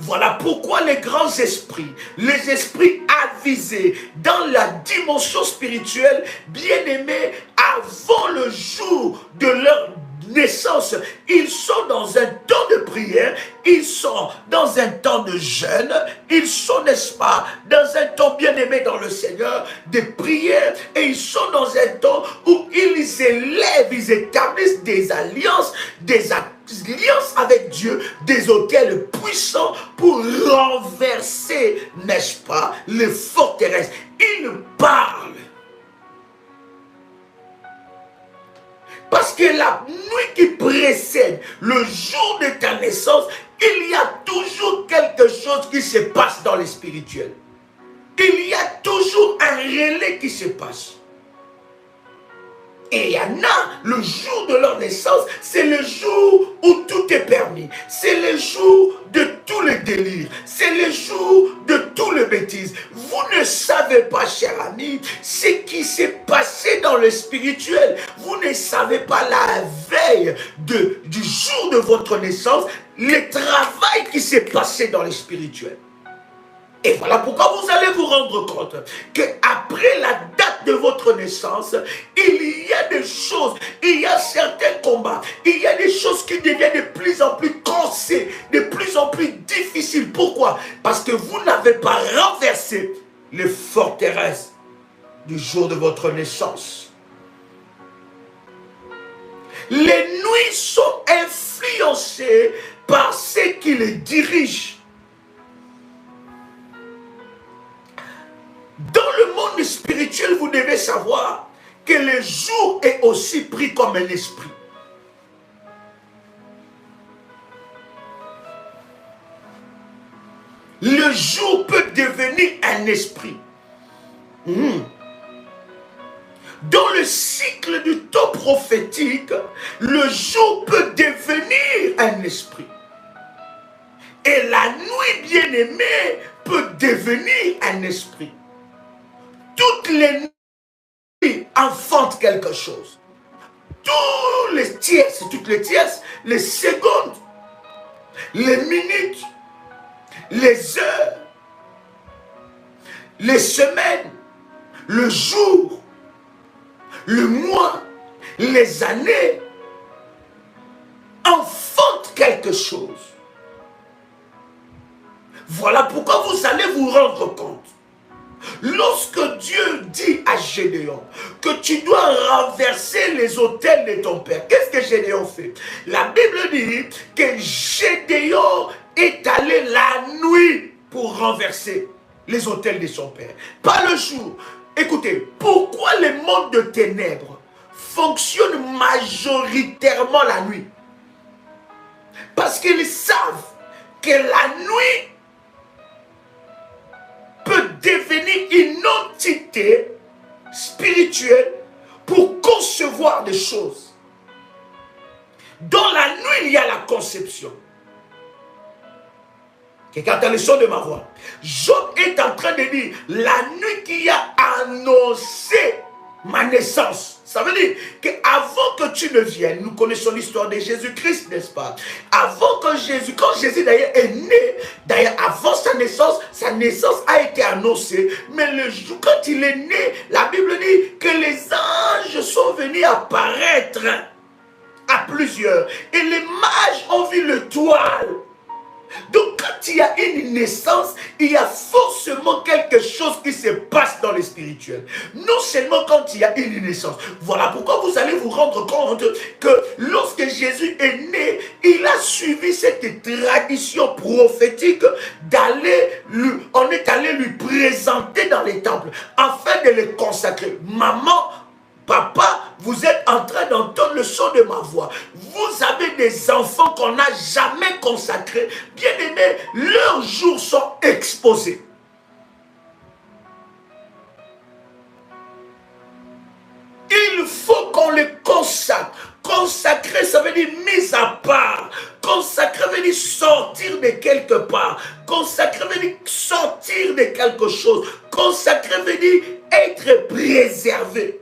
Voilà pourquoi les grands esprits, les esprits avisés dans la dimension spirituelle, bien-aimés, avant le jour de leur naissance, ils sont dans un temps de prière, ils sont dans un temps de jeûne, ils sont, n'est-ce pas, dans un temps bien-aimé dans le Seigneur, de prière, et ils sont dans un temps où ils élèvent, ils établissent des alliances avec Dieu, des autels puissants pour renverser, n'est-ce pas, les forteresses. Ils parlent. Parce que la nuit qui précède le jour de ta naissance, il y a toujours quelque chose qui se passe dans le spirituel. Il y a toujours un relais qui se passe. Et il y en a, le jour de leur naissance, c'est le jour où tout est permis. C'est le jour de tous les délires. C'est le jour de toutes les bêtises. Vous ne savez pas, cher ami, ce qui s'est passé dans le spirituel. Vous ne savez pas la veille du jour de votre naissance, le travail qui s'est passé dans le spirituel. Et voilà pourquoi vous allez vous rendre compte qu'après la date de votre naissance, il y a des choses, il y a certains combats, il y a des choses qui deviennent de plus en plus corsées, de plus en plus difficiles. Pourquoi? Parce que vous n'avez pas renversé les forteresses du jour de votre naissance. Les nuits sont influencées par ceux qui les dirigent. Dans le monde spirituel, vous devez savoir que le jour est aussi pris comme un esprit. Le jour peut devenir un esprit. Dans le cycle du temps prophétique, le jour peut devenir un esprit. Et la nuit bien-aimée peut devenir un esprit. Toutes les nuits enfantent quelque chose. Toutes les tierces, les secondes, les minutes, les heures, les semaines, le jour, le mois, les années enfantent quelque chose. Voilà pourquoi vous allez vous rendre compte. Lorsque Dieu dit à Gédéon que tu dois renverser les autels de ton père, qu'est-ce que Gédéon fait? La Bible dit que Gédéon est allé la nuit pour renverser les autels de son père, pas le jour. Écoutez, pourquoi les mondes de ténèbres fonctionnent majoritairement la nuit? Parce qu'ils savent que la nuit peut devenir une entité spirituelle pour concevoir des choses. Dans la nuit, il y a la conception. Quelqu'un a le son de ma voix. Job est en train de dire, la nuit qui a annoncé ma naissance. Ça veut dire qu'avant que tu ne viennes, nous connaissons l'histoire de Jésus-Christ, n'est-ce pas? Avant que Jésus, quand Jésus d'ailleurs est né, d'ailleurs avant sa naissance a été annoncée, mais le jour quand il est né, la Bible dit que les anges sont venus apparaître à plusieurs, et les mages ont vu l'étoile. Donc quand il y a une naissance, il y a forcément quelque chose qui se passe dans le spirituel. Non seulement quand il y a une naissance. Voilà pourquoi vous allez vous rendre compte que lorsque Jésus est né, il a suivi cette tradition prophétique on est allé lui présenter dans les temples afin de les consacrer. Maman, papa, vous êtes en train d'entendre le son de ma voix. Vous avez des enfants qu'on n'a jamais consacrés. Bien aimés, leurs jours sont exposés. Il faut qu'on les consacre. Consacrer, ça veut dire mise à part. Consacrer veut dire sortir de quelque part. Consacrer veut dire sortir de quelque chose. Consacrer veut dire être préservé.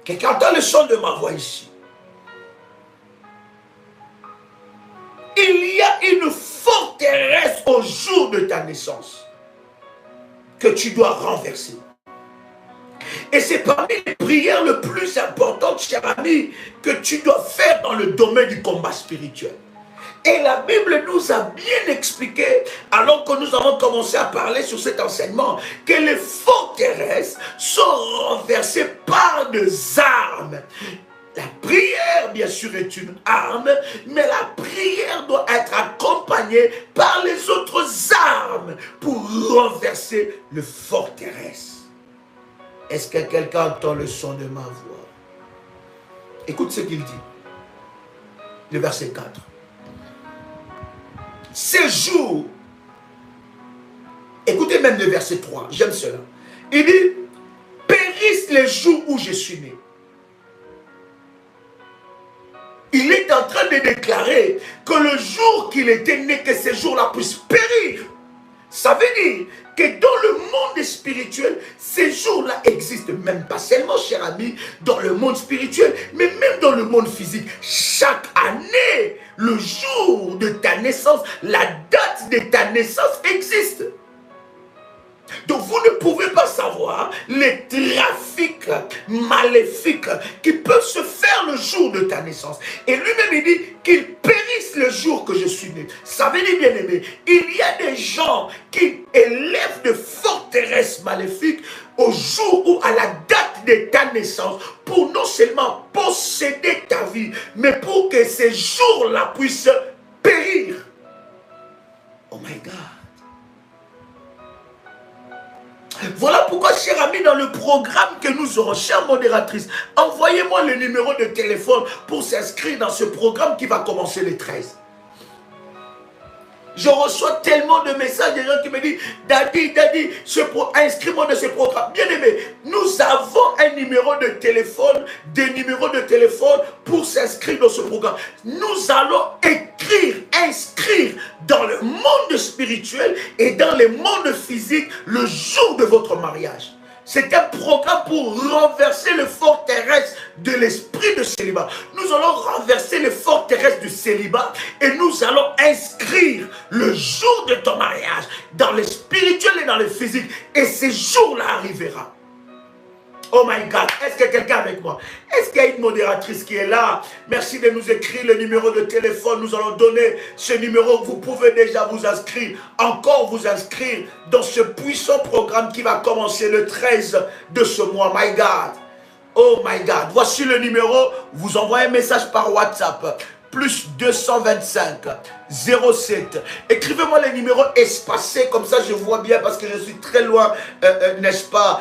Quelqu'un entend le son de ma voix ici. Il y a une forteresse au jour de ta naissance que tu dois renverser. Et c'est parmi les prières les plus importantes, cher ami, que tu dois faire dans le domaine du combat spirituel. Et la Bible nous a bien expliqué, alors que nous avons commencé à parler sur cet enseignement, que les forteresses sont renversées par des armes. La prière, bien sûr, est une arme, mais la prière doit être accompagnée par les autres armes pour renverser les forteresses. Est-ce que quelqu'un entend le son de ma voix? Écoute ce qu'il dit. Le verset 4. Ces jours, écoutez même le verset 3, j'aime cela. Il dit, périssent les jours où je suis né. Il est en train de déclarer que le jour qu'il était né, que ces jours-là puissent périr. Ça veut dire que dans le monde spirituel, ces jours-là existent, même pas seulement, cher ami, dans le monde spirituel, mais même dans le monde physique. Chaque année, le jour de ta naissance, la date de ta naissance existe. Donc vous ne pouvez pas savoir les trafics maléfiques qui peuvent se faire le jour de ta naissance. Et lui-même il dit qu'ils périssent le jour que je suis né. Ça veut dire, bien aimé, il y a des gens qui élèvent de forteresses maléfiques au jour ou à la date de ta naissance pour non seulement posséder ta vie, mais pour que ces jours-là puissent périr. Oh my God. Voilà pourquoi, cher ami, dans le programme que nous aurons, chère modératrice, envoyez-moi le numéro de téléphone pour s'inscrire dans ce programme qui va commencer le 13. Je reçois tellement de messages de gens qui me disent, Daddy, inscris-moi dans ce programme. Bien aimé, nous avons un numéro de téléphone, des numéros de téléphone pour s'inscrire dans ce programme. Nous allons inscrire dans le monde spirituel et dans le monde physique le jour de votre mariage. C'est un programme pour renverser les forteresses de l'esprit de célibat. Nous allons renverser les forteresses du célibat et nous allons inscrire le jour de ton mariage dans le spirituel et dans le physique. Et ce jour-là arrivera. Oh my God, est-ce qu'il y a quelqu'un avec moi? Est-ce qu'il y a une modératrice qui est là? Merci de nous écrire le numéro de téléphone. Nous allons donner ce numéro. Vous pouvez déjà vous inscrire, encore vous inscrire dans ce puissant programme qui va commencer le 13 de ce mois. My God. Oh my God. Voici le numéro. Vous envoyez un message par WhatsApp. Plus 225 07. Écrivez-moi les numéros espacés, comme ça je vois bien parce que je suis très loin, n'est-ce pas,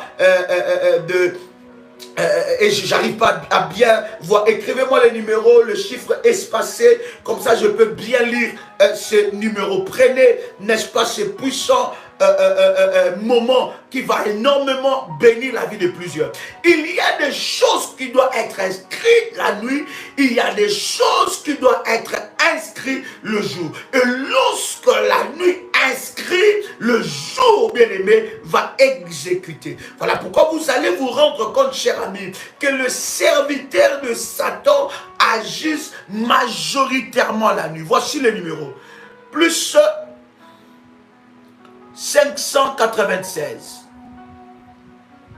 et j'arrive pas à bien voir. Écrivez-moi les numéros, le chiffre espacé, comme ça je peux bien lire ce numéro. Prenez, n'est-ce pas, ce puissant moment qui va énormément bénir la vie de plusieurs. Il y a des choses qui doivent être inscrites la nuit, il y a des choses qui doivent être inscrites le jour. Et lorsque la nuit inscrit, le jour, bien-aimé, va exécuter. Voilà pourquoi vous allez vous rendre compte, cher ami, que le serviteur de Satan agisse majoritairement la nuit. Voici le numéro. Plus 596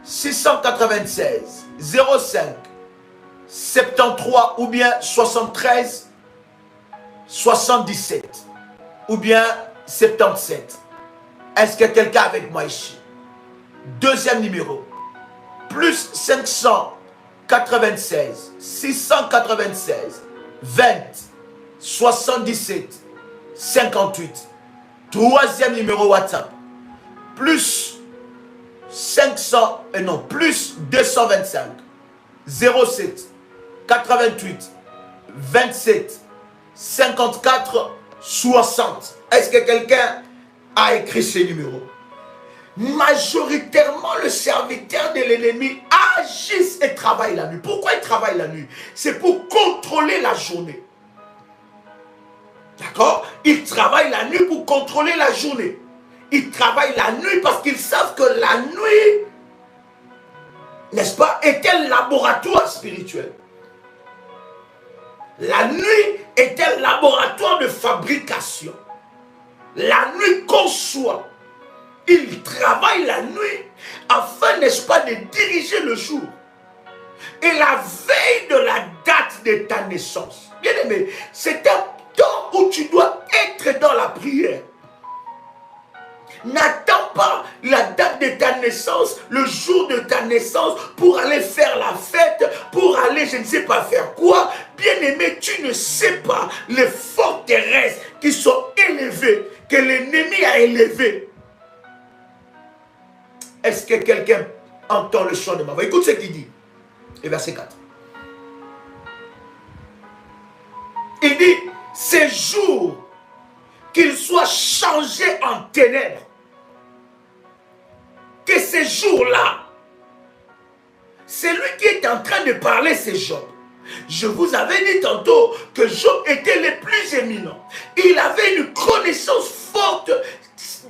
696 05 73 ou bien 73 77 ou bien 77. Est-ce qu'il y a quelqu'un avec moi ici? Deuxième numéro. Plus 596 696 20 77 58. Troisième numéro WhatsApp. Plus 225 07 88 27 54 60. Est-ce que quelqu'un a écrit ces numéros? Majoritairement, le serviteur de l'ennemi agit et travaille la nuit. Pourquoi il travaille la nuit? C'est pour contrôler la journée. D'accord? Ils travaillent la nuit pour contrôler la journée. Ils travaillent la nuit parce qu'ils savent que la nuit, n'est-ce pas, est un laboratoire spirituel. La nuit est un laboratoire de fabrication. La nuit conçoit. Ils travaillent la nuit afin, n'est-ce pas, de diriger le jour. Et la veille de la date de ta naissance, bien aimé, c'est un temps où tu dois être dans la prière. N'attends pas la date de ta naissance, le jour de ta naissance pour aller faire la fête, pour aller je ne sais pas faire quoi. Bien-aimé, tu ne sais pas les forteresses qui sont élevées, que l'ennemi a élevées. Est-ce que quelqu'un entend le chant de ma voix? Écoute ce qu'il dit. Et verset 4. Il dit, ces jours qu'ils soient changés en ténèbres. Que ces jours-là, c'est lui qui est en train de parler, c'est Job. Je vous avais dit tantôt que Job était le plus éminent. Il avait une connaissance forte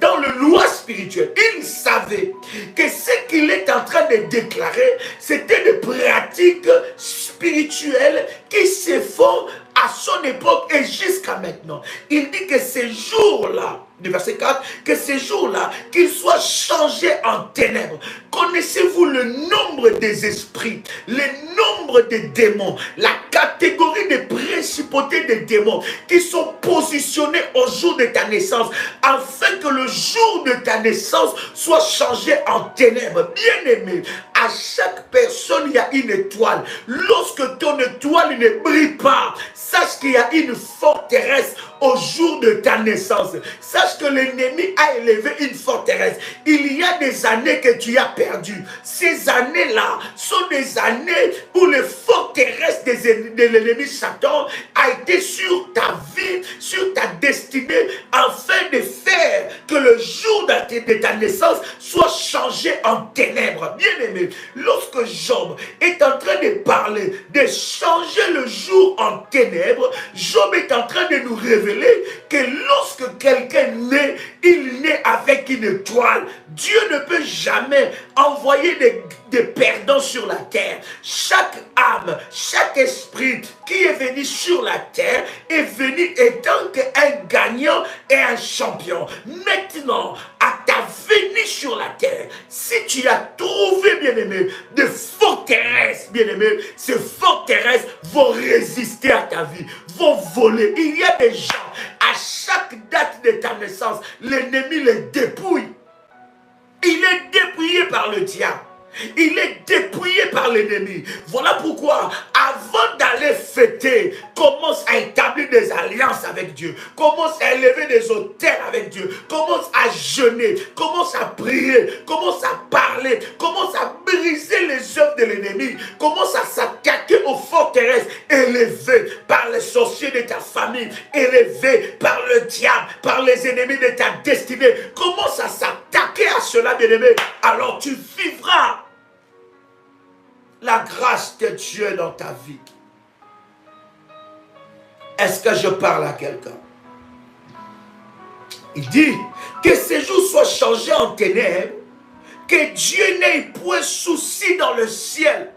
dans le loi spirituel. Il savait que ce qu'il est en train de déclarer, c'était des pratiques spirituelles qui se font à son époque et jusqu'à maintenant. Il dit que ces jours-là, du verset 4, que ces jours-là, qu'ils soient changés en ténèbres. Connaissez-vous le nombre des esprits, le nombre des démons, la catégorie des principautés des démons qui sont positionnés au jour de ta naissance, afin que le jour de ta naissance soit changé en ténèbres. Bien-aimé, à chaque personne, il y a une étoile. Lorsque ton étoile ne brille pas, sache qu'il y a une forteresse au jour de ta naissance. Sache que l'ennemi a élevé une forteresse. Il y a des années que tu as perdues. Ces années-là sont des années où les forteresses de l'ennemi Satan a été sur ta vie, sur ta destinée, afin de faire que le jour de ta naissance soit changé en ténèbres. Bien-aimé, lorsque Job est en train de parler de changer le jour en ténèbres, Job est en train de nous révéler que lorsque quelqu'un naît, il naît avec une étoile. Dieu ne peut jamais envoyer des perdants sur la terre. Chaque âme, chaque esprit qui est venu sur la terre est venu étant qu'un gagnant et un champion. Maintenant, à ta venue vis sur la terre, si tu as trouvé, bien-aimé, de forteresses, bien-aimé, ces forteresses vont résister à ta vie, vont voler. Il y a des gens, à chaque date de ta naissance, l'ennemi les dépouille. Il est dépouillé par le diable. Il est dépouillé par l'ennemi. Voilà pourquoi, avant d'aller fêter, commence à établir des alliances avec Dieu. Commence à élever des autels avec Dieu. Commence à jeûner. Commence à prier. Commence à parler. Commence à briser les œuvres de l'ennemi. Commence à s'attaquer aux forteresses élevées par les sorciers de ta famille, élevées par le diable, par les ennemis de ta destinée. Commence à s'attaquer à cela, bien-aimé. Alors tu vivras la grâce de Dieu dans ta vie. Est-ce que je parle à quelqu'un? Il dit que ces jours soient changés en ténèbres, que Dieu n'ait point souci dans le ciel.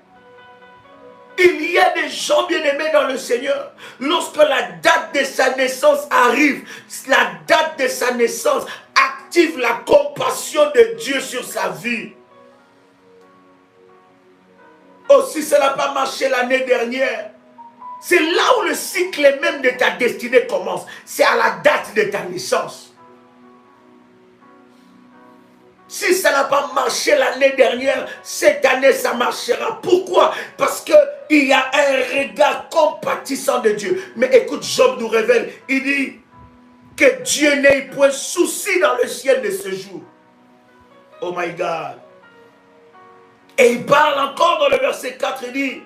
Il y a des gens bien-aimés dans le Seigneur. Lorsque la date de sa naissance arrive, la date de sa naissance active la compassion de Dieu sur sa vie. Aussi, ça n'a pas marché l'année dernière. C'est là où le cycle même de ta destinée commence. C'est à la date de ta naissance. Si ça n'a pas marché l'année dernière, cette année, ça marchera. Pourquoi? Parce qu'il y a un regard compatissant de Dieu. Mais écoute, Job nous révèle, il dit que Dieu n'ait point souci dans le ciel de ce jour. Oh my God. Et il parle encore dans le verset 4, il dit,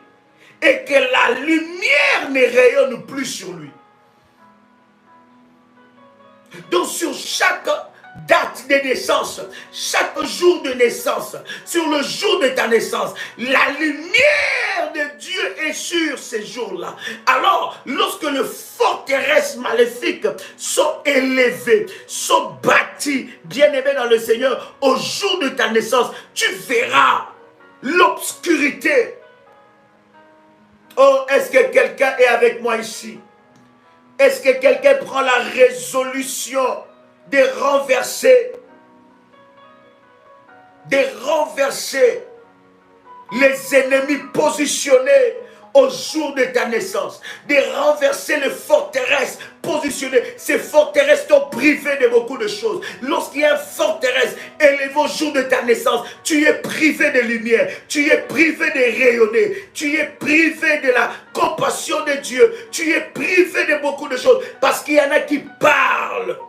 et que la lumière ne rayonne plus sur lui. Donc sur chaque date de naissance, chaque jour de naissance, sur le jour de ta naissance, la lumière de Dieu est sur ces jours-là. Alors, lorsque les forteresses maléfiques sont élevées, sont bâties, bien-aimées dans le Seigneur, au jour de ta naissance, tu verras l'obscurité. Oh, est-ce que quelqu'un est avec moi ici? Est-ce que quelqu'un prend la résolution de renverser les ennemis positionnés au jour de ta naissance, de renverser les forteresses positionnées? Ces forteresses t'ont privé de beaucoup de choses. Lorsqu'il y a une forteresse élevée au jour de ta naissance, tu es privé de lumière, tu es privé de rayonner, tu es privé de la compassion de Dieu, tu es privé de beaucoup de choses, parce qu'il y en a qui parlent.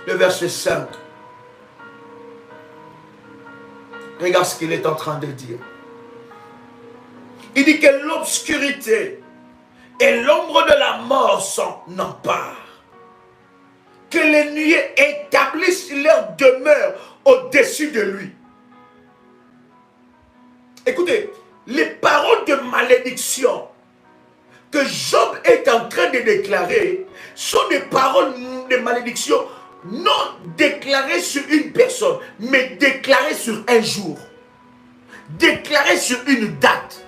Le verset 5. Regarde ce qu'il est en train de dire. Il dit que l'obscurité et l'ombre de la mort s'en emparent. Que les nuées établissent leur demeure au-dessus de lui. Écoutez, les paroles de malédiction que Job est en train de déclarer sont des paroles de malédiction non déclarées sur une personne, mais déclarées sur un jour, déclarées sur une date.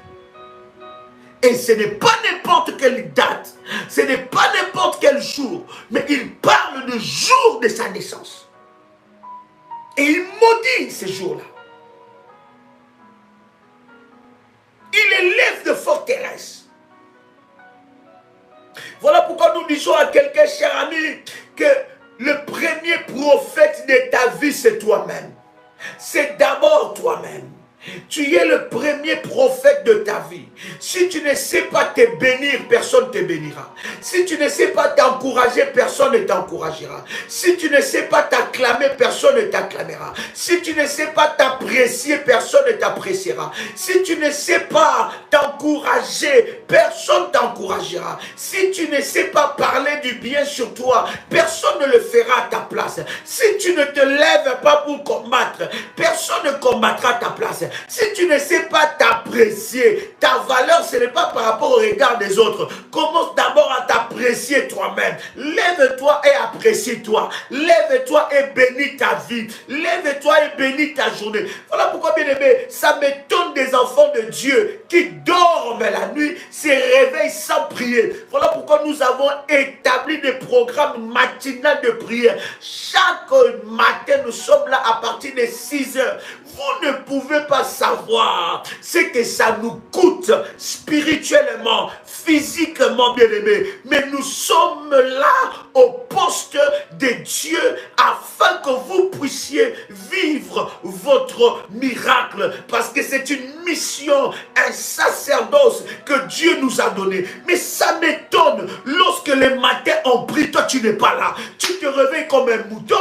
Et ce n'est pas n'importe quelle date, ce n'est pas n'importe quel jour, mais il parle du jour de sa naissance. Et il maudit ces jours-là. Il élève de forteresses. Voilà pourquoi nous disons à quelqu'un, cher ami, que le premier prophète de ta vie, c'est toi-même. C'est d'abord toi-même. Tu es le premier prophète de ta vie. Si tu ne sais pas te bénir, personne ne te bénira. Si tu ne sais pas t'encourager, personne ne t'encouragera. Si tu ne sais pas t'acclamer, personne ne t'acclamera. Si tu ne sais pas t'apprécier, personne ne t'appréciera. Si tu ne sais pas t'encourager, personne ne t'encouragera. Si tu ne sais pas parler du bien sur toi, personne ne le fera à ta place. Si tu ne te lèves pas pour combattre, personne ne combattra à ta place. Si tu ne sais pas t'apprécier, ta valeur, ce n'est pas par rapport au regard des autres. Commence d'abord à t'apprécier toi-même. Lève-toi et apprécie-toi. Lève-toi et bénis ta vie. Lève-toi et bénis ta journée. Voilà pourquoi, bien aimé, ça m'étonne des enfants de Dieu qui dorment la nuit, se réveillent sans prier. Voilà pourquoi nous avons établi des programmes matinaux de prière. Chaque matin, nous sommes là à partir de 6 heures. Vous ne pouvez pas savoir ce que ça nous coûte spirituellement, physiquement, bien aimé. Mais nous sommes là au poste de Dieu afin que vous puissiez vivre votre miracle. Parce que c'est une mission, un sacerdoce que Dieu nous a donné. Mais ça m'étonne lorsque les matins on prie, toi tu n'es pas là. Tu te réveilles comme un mouton.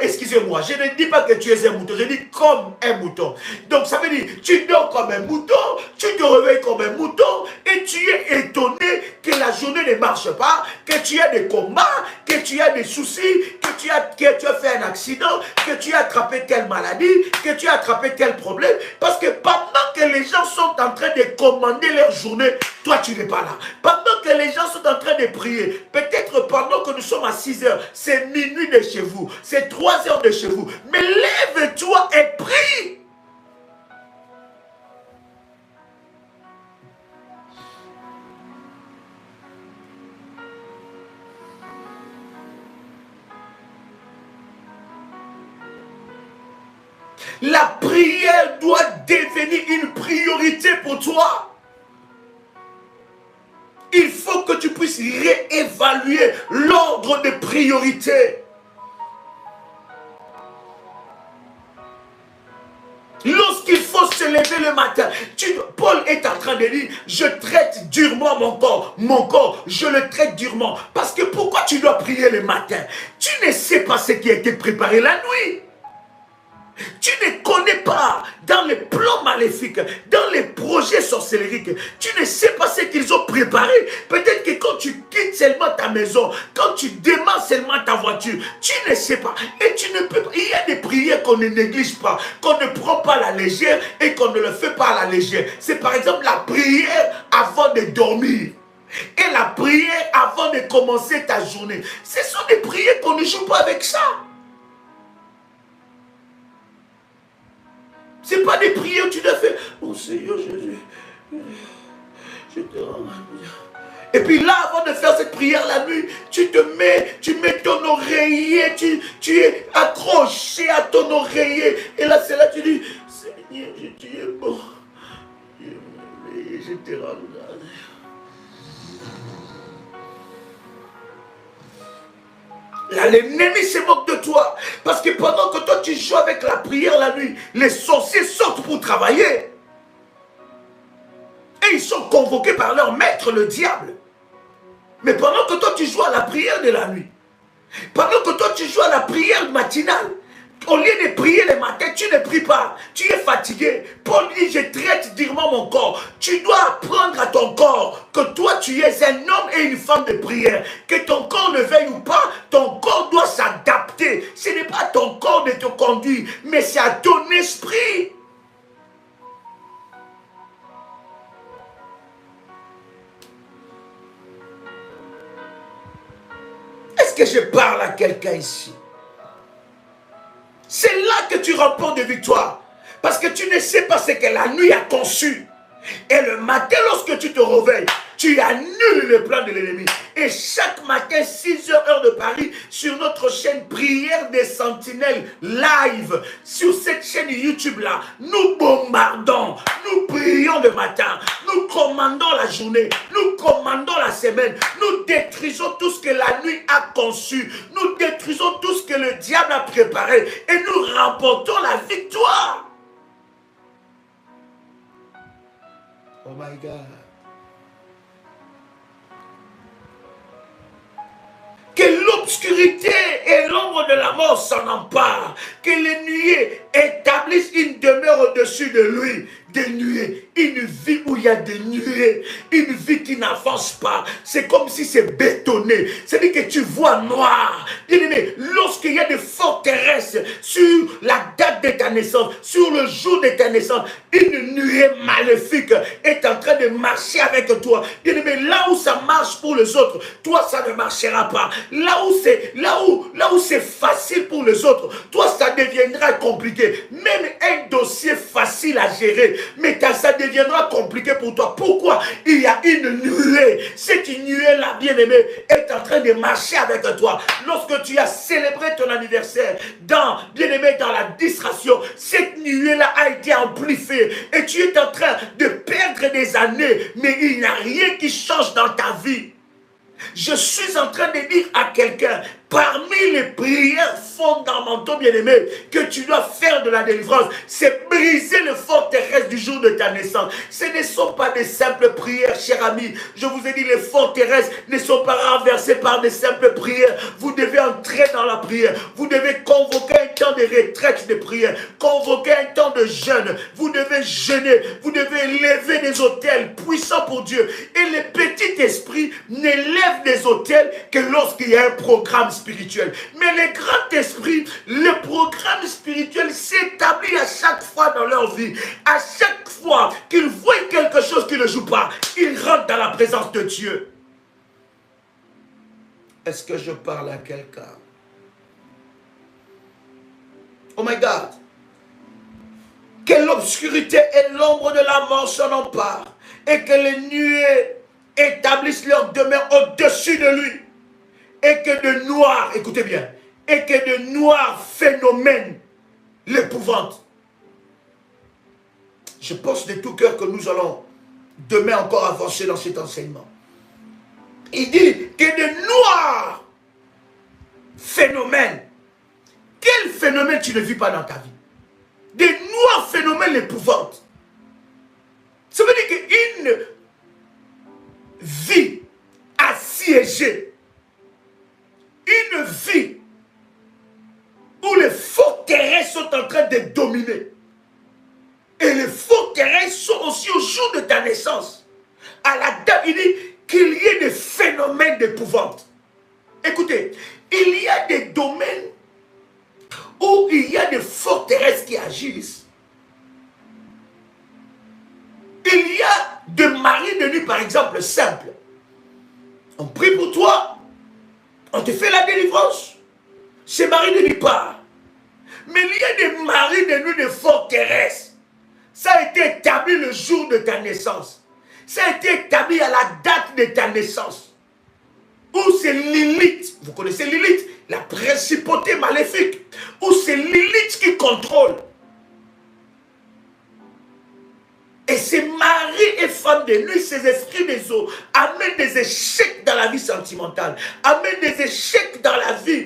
Excusez-moi, je ne dis pas que tu es un mouton, je dis comme un mouton. Donc ça veut dire, tu dors comme un mouton, tu te réveilles comme un mouton et tu es étonné que la journée ne marche pas, que tu as des combats, que tu as des soucis, que tu as fait un accident, que tu as attrapé telle maladie, que tu as attrapé tel problème. Parce que pendant que les gens sont en train de commander leur journée, toi tu n'es pas là. Pendant que les gens sont en train de prier, peut-être pendant que nous sommes à 6 heures, c'est minuit de chez vous, c'est 3 heures de chez vous. Mais lève-toi et prie. La prière doit devenir une priorité pour toi. Il faut que tu puisses réévaluer l'ordre de priorité. Lorsqu'il faut se lever le matin, Paul est en train de dire, je traite durement mon corps, je le traite durement. Parce que pourquoi tu dois prier le matin? Tu ne sais pas ce qui a été préparé la nuit. Tu ne connais pas dans les plans maléfiques, dans les projets sorcelleriques, tu ne sais pas ce qu'ils ont préparé. Peut-être que quand tu quittes seulement ta maison, quand tu démarres seulement ta voiture, tu ne sais pas. Et tu ne peux pas. Il y a des prières qu'on ne néglige pas, qu'on ne prend pas à la légère et qu'on ne le fait pas à la légère. C'est par exemple la prière avant de dormir. Et la prière avant de commencer ta journée. Ce sont des prières qu'on ne joue pas avec ça. Ce n'est pas des prières où tu dois faire. Oh Seigneur Jésus, je te rends. Et puis là, avant de faire cette prière la nuit, tu mets ton oreiller, tu es accroché à ton oreiller. Et là, c'est là que tu dis, Seigneur, tu es bon. Je te rends grâce. Là, l'ennemi se moque de toi. Parce que pendant que toi, tu joues avec la prière la nuit, les sorciers sortent pour travailler. Et ils sont convoqués par leur maître, le diable. Mais pendant que toi, tu joues à la prière de la nuit, pendant que toi, tu joues à la prière matinale, au lieu de prier le matin, tu ne pries pas. Tu es fatigué. Paul dit, je traite durement mon corps. Tu dois apprendre à ton corps que toi, tu es un homme et une femme de prière. Que ton corps ne veille ou pas, ton corps doit s'adapter. Ce n'est pas ton corps de te conduire, mais c'est à ton esprit. Est-ce que je parle à quelqu'un ici? C'est là que tu remportes des victoires. Parce que tu ne sais pas ce que la nuit a conçu. Et le matin, lorsque tu te réveilles, tu annules le plan de l'ennemi. Et chaque matin, 6 heures, heure de Paris, sur notre chaîne Prière des Sentinelles live, sur cette chaîne YouTube-là, nous bombardons, nous prions le matin, nous commandons la journée, nous commandons la semaine, nous détruisons tout ce que la nuit a conçu, nous détruisons tout ce que le diable a préparé et nous remportons la victoire. Oh my God. Que l'obscurité et l'ombre de la mort s'en emparent. Que les nuées établissent une demeure au-dessus de lui. Des nuées. Une vie où il y a des nuées. Une vie qui n'avance pas. C'est comme si c'est bétonné. C'est-à-dire que tu vois noir. Bien-aimé, lorsqu'il y a des forteresses sur la date de ta naissance, sur le jour de ta naissance, une nuée maléfique est en train de marcher avec toi. Bien-aimé, là où ça marche pour les autres, toi ça ne marchera pas. Là où c'est facile pour les autres, toi ça deviendra compliqué. Même un dossier facile à gérer, mais ça deviendra compliqué pour toi. Pourquoi? Il y a une nuée. Cette nuée-là, bien-aimé, est en train de marcher avec toi. Lorsque tu as célébré ton anniversaire, bien-aimé, dans la distraction, cette nuée-là a été amplifiée et tu es en train de perdre des années, mais il n'y a rien qui change dans ta vie. Je suis en train de dire à quelqu'un, parmi les prières fondamentaux, bien-aimés, que tu dois faire de la délivrance, c'est briser les forteresses du jour de ta naissance. Ce ne sont pas des simples prières, cher ami. Je vous ai dit, les forteresses ne sont pas renversées par des simples prières. Vous devez entrer dans la prière. Vous devez convoquer un temps de retraite de prière, convoquer un temps de jeûne. Vous devez jeûner. Vous devez lever des autels puissants pour Dieu. Et les petits esprits n'élèvent des autels que lorsqu'il y a un programme spirituel. Mais les grands esprits, le programme spirituel s'établit à chaque fois dans leur vie. À chaque fois qu'ils voient quelque chose qui ne joue pas, ils rentrent dans la présence de Dieu. Est-ce que je parle à quelqu'un? Oh my God! Que l'obscurité et l'ombre de la mort s'en emparent et que les nuées établissent leur demeure au-dessus de lui. Et que de noirs, écoutez bien, et que de noirs phénomènes l'épouvantent. Je pense de tout cœur que nous allons demain encore avancer dans cet enseignement. Il dit que de noirs phénomènes. Quel phénomène tu ne vis pas dans ta vie? Des noirs phénomènes l'épouvantent. Ça veut dire qu'une vie assiégée, une vie où les forteresses sont en train de dominer. Et les forteresses sont aussi au jour de ta naissance. À la date, il dit qu'il y ait des phénomènes d'épouvante. Écoutez, il y a des domaines où il y a des forteresses qui agissent. Il y a de maris de nuit, par exemple, simple. On prie pour toi, on te fait la délivrance. Ces maris de nuit part. Mais il y a des maris de nuit de forteresses. Ça a été établi le jour de ta naissance. Ça a été établi à la date de ta naissance. Où c'est Lilith. Vous connaissez Lilith? La principauté maléfique. Où c'est Lilith qui contrôle. Et ces maris et femmes de nuit, ces esprits des eaux, amènent des échecs dans la vie sentimentale, amènent des échecs dans la vie,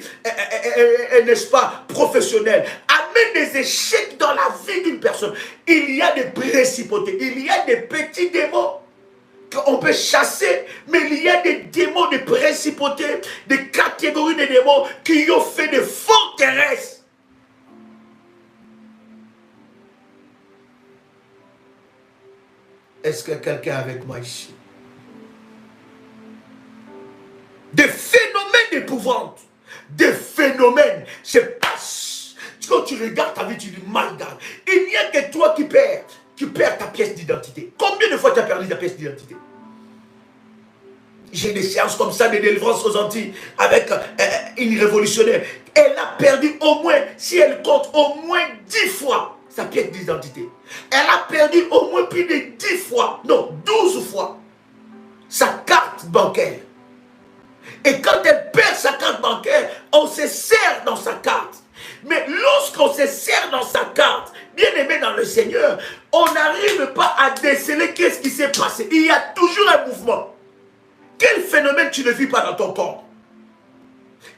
n'est-ce pas, professionnelle, amènent des échecs dans la vie d'une personne. Il y a des principautés, il y a des petits démons qu'on peut chasser, mais il y a des démons, des principautés, des catégories de démons qui ont fait des forteresses. Est-ce que quelqu'un est avec moi ici? Des phénomènes d'épouvante. Des phénomènes. C'est pas... Quand tu regardes ta vie, tu dis, my God, il n'y a que toi qui perds. Tu perds ta pièce d'identité. Combien de fois tu as perdu ta pièce d'identité? J'ai des séances comme ça de délivrance aux Antilles avec une révolutionnaire. Elle a perdu au moins, si elle compte, au moins 10 fois sa pièce d'identité. Elle a perdu au moins plus de 10 fois, non, 12 fois, sa carte bancaire. Et quand elle perd sa carte bancaire, on se sert dans sa carte. Mais lorsqu'on se sert dans sa carte, bien aimé dans le Seigneur, on n'arrive pas à déceler qu'est-ce qui s'est passé. Il y a toujours un mouvement. Quel phénomène tu ne vis pas dans ton corps?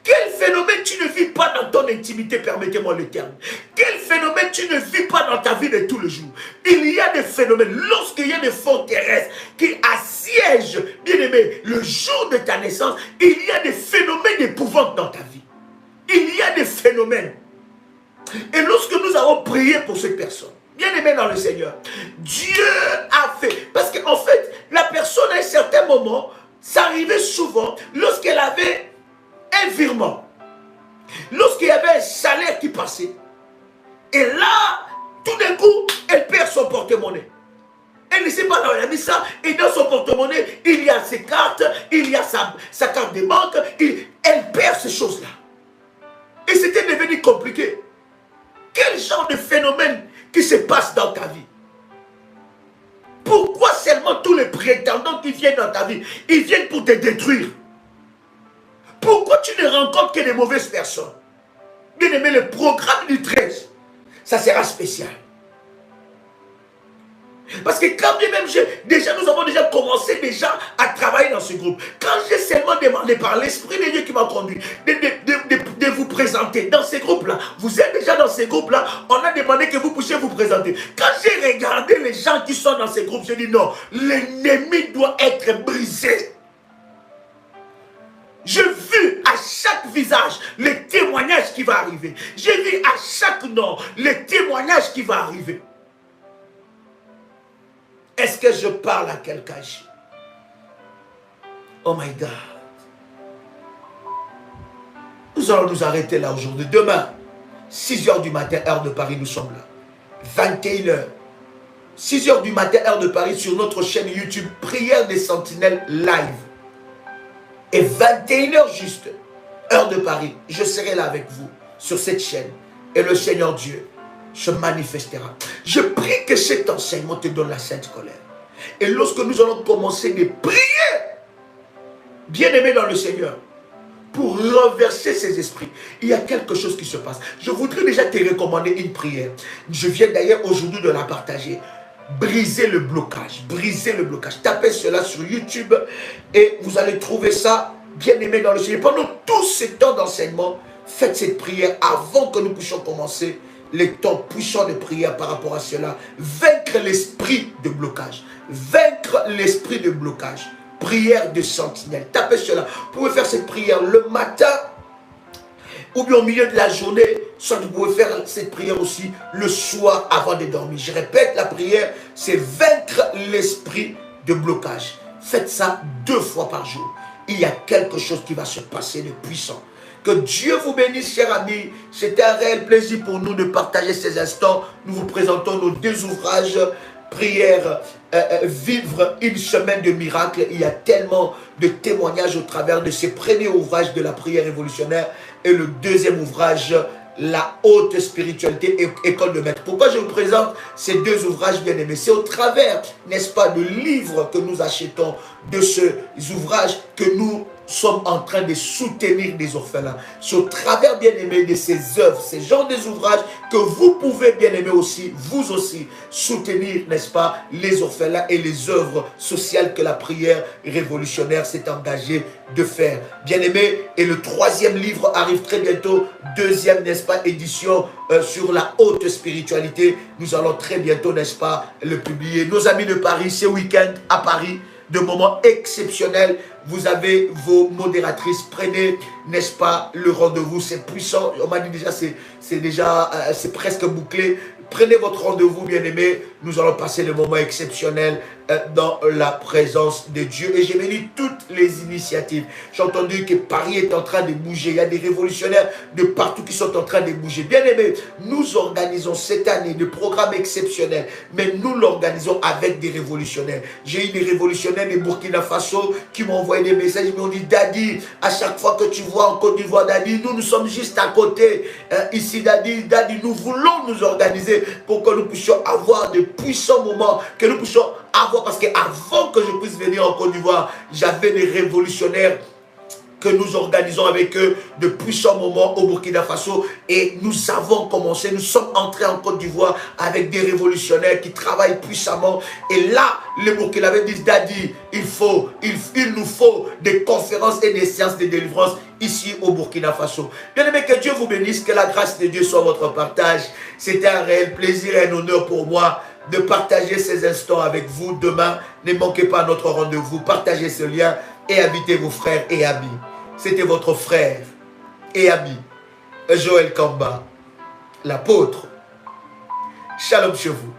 Quel phénomène tu ne vis pas dans ton intimité, permettez-moi le terme? Quel phénomène tu ne vis pas dans ta vie de tous les jours, il y a des phénomènes, lorsqu'il y a des forteresses qui assiègent, bien aimé, le jour de ta naissance, il y a des phénomènes d'épouvante dans ta vie. Il y a des phénomènes. Et lorsque nous avons prié pour cette personne, bien aimé dans le Seigneur, Dieu a fait, parce qu'en fait, la personne à un certain moment, ça arrivait souvent lorsqu'elle avait un virement, lorsqu'il y avait un salaire qui passait, et là, tout d'un coup, elle perd son porte-monnaie. Elle ne sait pas là où elle a mis ça, et dans son porte-monnaie, il y a ses cartes, il y a sa carte de banque, elle perd ces choses-là. Et c'était devenu compliqué. Quel genre de phénomène qui se passe dans ta vie? Pourquoi seulement tous les prétendants qui viennent dans ta vie, ils viennent pour te détruire? Pourquoi tu ne rencontres que des mauvaises personnes? Bien aimé, le programme du 13, ça sera spécial. Parce que quand bien même, nous avons déjà commencé à travailler dans ce groupe. Quand j'ai seulement demandé par l'Esprit de Dieu qui m'a conduit de vous présenter dans ces groupes-là, vous êtes déjà dans ces groupes-là, on a demandé que vous puissiez vous présenter. Quand j'ai regardé les gens qui sont dans ces groupes, j'ai dit non, l'ennemi doit être brisé. J'ai vu à chaque visage le témoignage qui va arriver. J'ai vu à chaque nom le témoignage qui va arriver. Est-ce que je parle à quelqu'un ici? Oh my God. Nous allons nous arrêter là aujourd'hui. Demain, 6h du matin, heure de Paris, nous sommes là. 21h. 6h du matin, heure de Paris, sur notre chaîne YouTube, Prière des Sentinelles Live. Et 21h juste, heure de Paris, je serai là avec vous, sur cette chaîne. Et le Seigneur Dieu se manifestera. Je prie que cet enseignement te donne la sainte colère. Et lorsque nous allons commencer de prier, bien aimé dans le Seigneur, pour renverser ces esprits, il y a quelque chose qui se passe. Je voudrais déjà te recommander une prière. Je viens d'ailleurs aujourd'hui de la partager. Briser le blocage, briser le blocage. Tapez cela sur YouTube et vous allez trouver ça, bien aimé dans le Seigneur. Pendant tout ce temps d'enseignement, faites cette prière avant que nous puissions commencer les temps puissants de prière par rapport à cela. Vaincre l'esprit de blocage. Vaincre l'esprit de blocage. Prière de sentinelle. Tapez cela. Vous pouvez faire cette prière le matin ou bien au milieu de la journée. Soit vous pouvez faire cette prière aussi le soir avant de dormir. Je répète, la prière, c'est vaincre l'esprit de blocage. Faites ça 2 fois par jour. Il y a quelque chose qui va se passer de puissant. Que Dieu vous bénisse, chers amis. C'était un réel plaisir pour nous de partager ces instants. Nous vous présentons nos 2 ouvrages. Prière, vivre une semaine de miracles. Il y a tellement de témoignages au travers de ces premiers ouvrages de la prière révolutionnaire. Et le 2e ouvrage, la haute spiritualité, école de maître. Pourquoi je vous présente ces 2 ouvrages bien aimés? C'est au travers, n'est-ce pas, de livres que nous achetons, de ces ouvrages que nous sommes en train de soutenir des orphelins. C'est au travers, bien aimé, de ces œuvres, ces genres des ouvrages que vous pouvez, bien aimé aussi, vous aussi, soutenir, n'est-ce pas, les orphelins et les œuvres sociales que la prière révolutionnaire s'est engagée de faire. Bien aimé, et le 3e livre arrive très bientôt, 2e, n'est-ce pas, édition sur la haute spiritualité. Nous allons très bientôt, n'est-ce pas, le publier. Nos amis de Paris, ce week-end à Paris, de moments exceptionnels. Vous avez vos modératrices, prenez, n'est-ce pas, le rendez-vous, c'est puissant. On m'a dit déjà, c'est presque bouclé. Prenez votre rendez-vous, bien-aimés. Nous allons passer le moment exceptionnel dans la présence de Dieu. Et j'ai béni toutes les initiatives. J'ai entendu que Paris est en train de bouger. Il y a des révolutionnaires de partout qui sont en train de bouger. Bien-aimés, nous organisons cette année des programmes exceptionnels. Mais nous l'organisons avec des révolutionnaires. J'ai eu des révolutionnaires de Burkina Faso qui m'ont envoyé des messages. Ils m'ont dit, Daddy, à chaque fois que tu vois en Côte d'Ivoire, Daddy, nous sommes juste à côté. Ici, Daddy, nous voulons nous organiser pour que nous puissions avoir de puissants moments, que nous puissions avoir, parce qu'avant que je puisse venir en Côte d'Ivoire, j'avais des révolutionnaires que nous organisons avec eux de puissants moments au Burkina Faso et nous avons commencé, nous sommes entrés en Côte d'Ivoire avec des révolutionnaires qui travaillent puissamment et là, les Burkinabés disent, Daddy, il nous faut des conférences et des séances de délivrance ici au Burkina Faso. Bien aimé, que Dieu vous bénisse, que la grâce de Dieu soit votre partage. C'était un réel plaisir et un honneur pour moi de partager ces instants avec vous. Demain, ne manquez pas notre rendez-vous, partagez ce lien et invitez vos frères et amis. C'était votre frère et ami, Joël Kamba, l'apôtre. Shalom chez vous.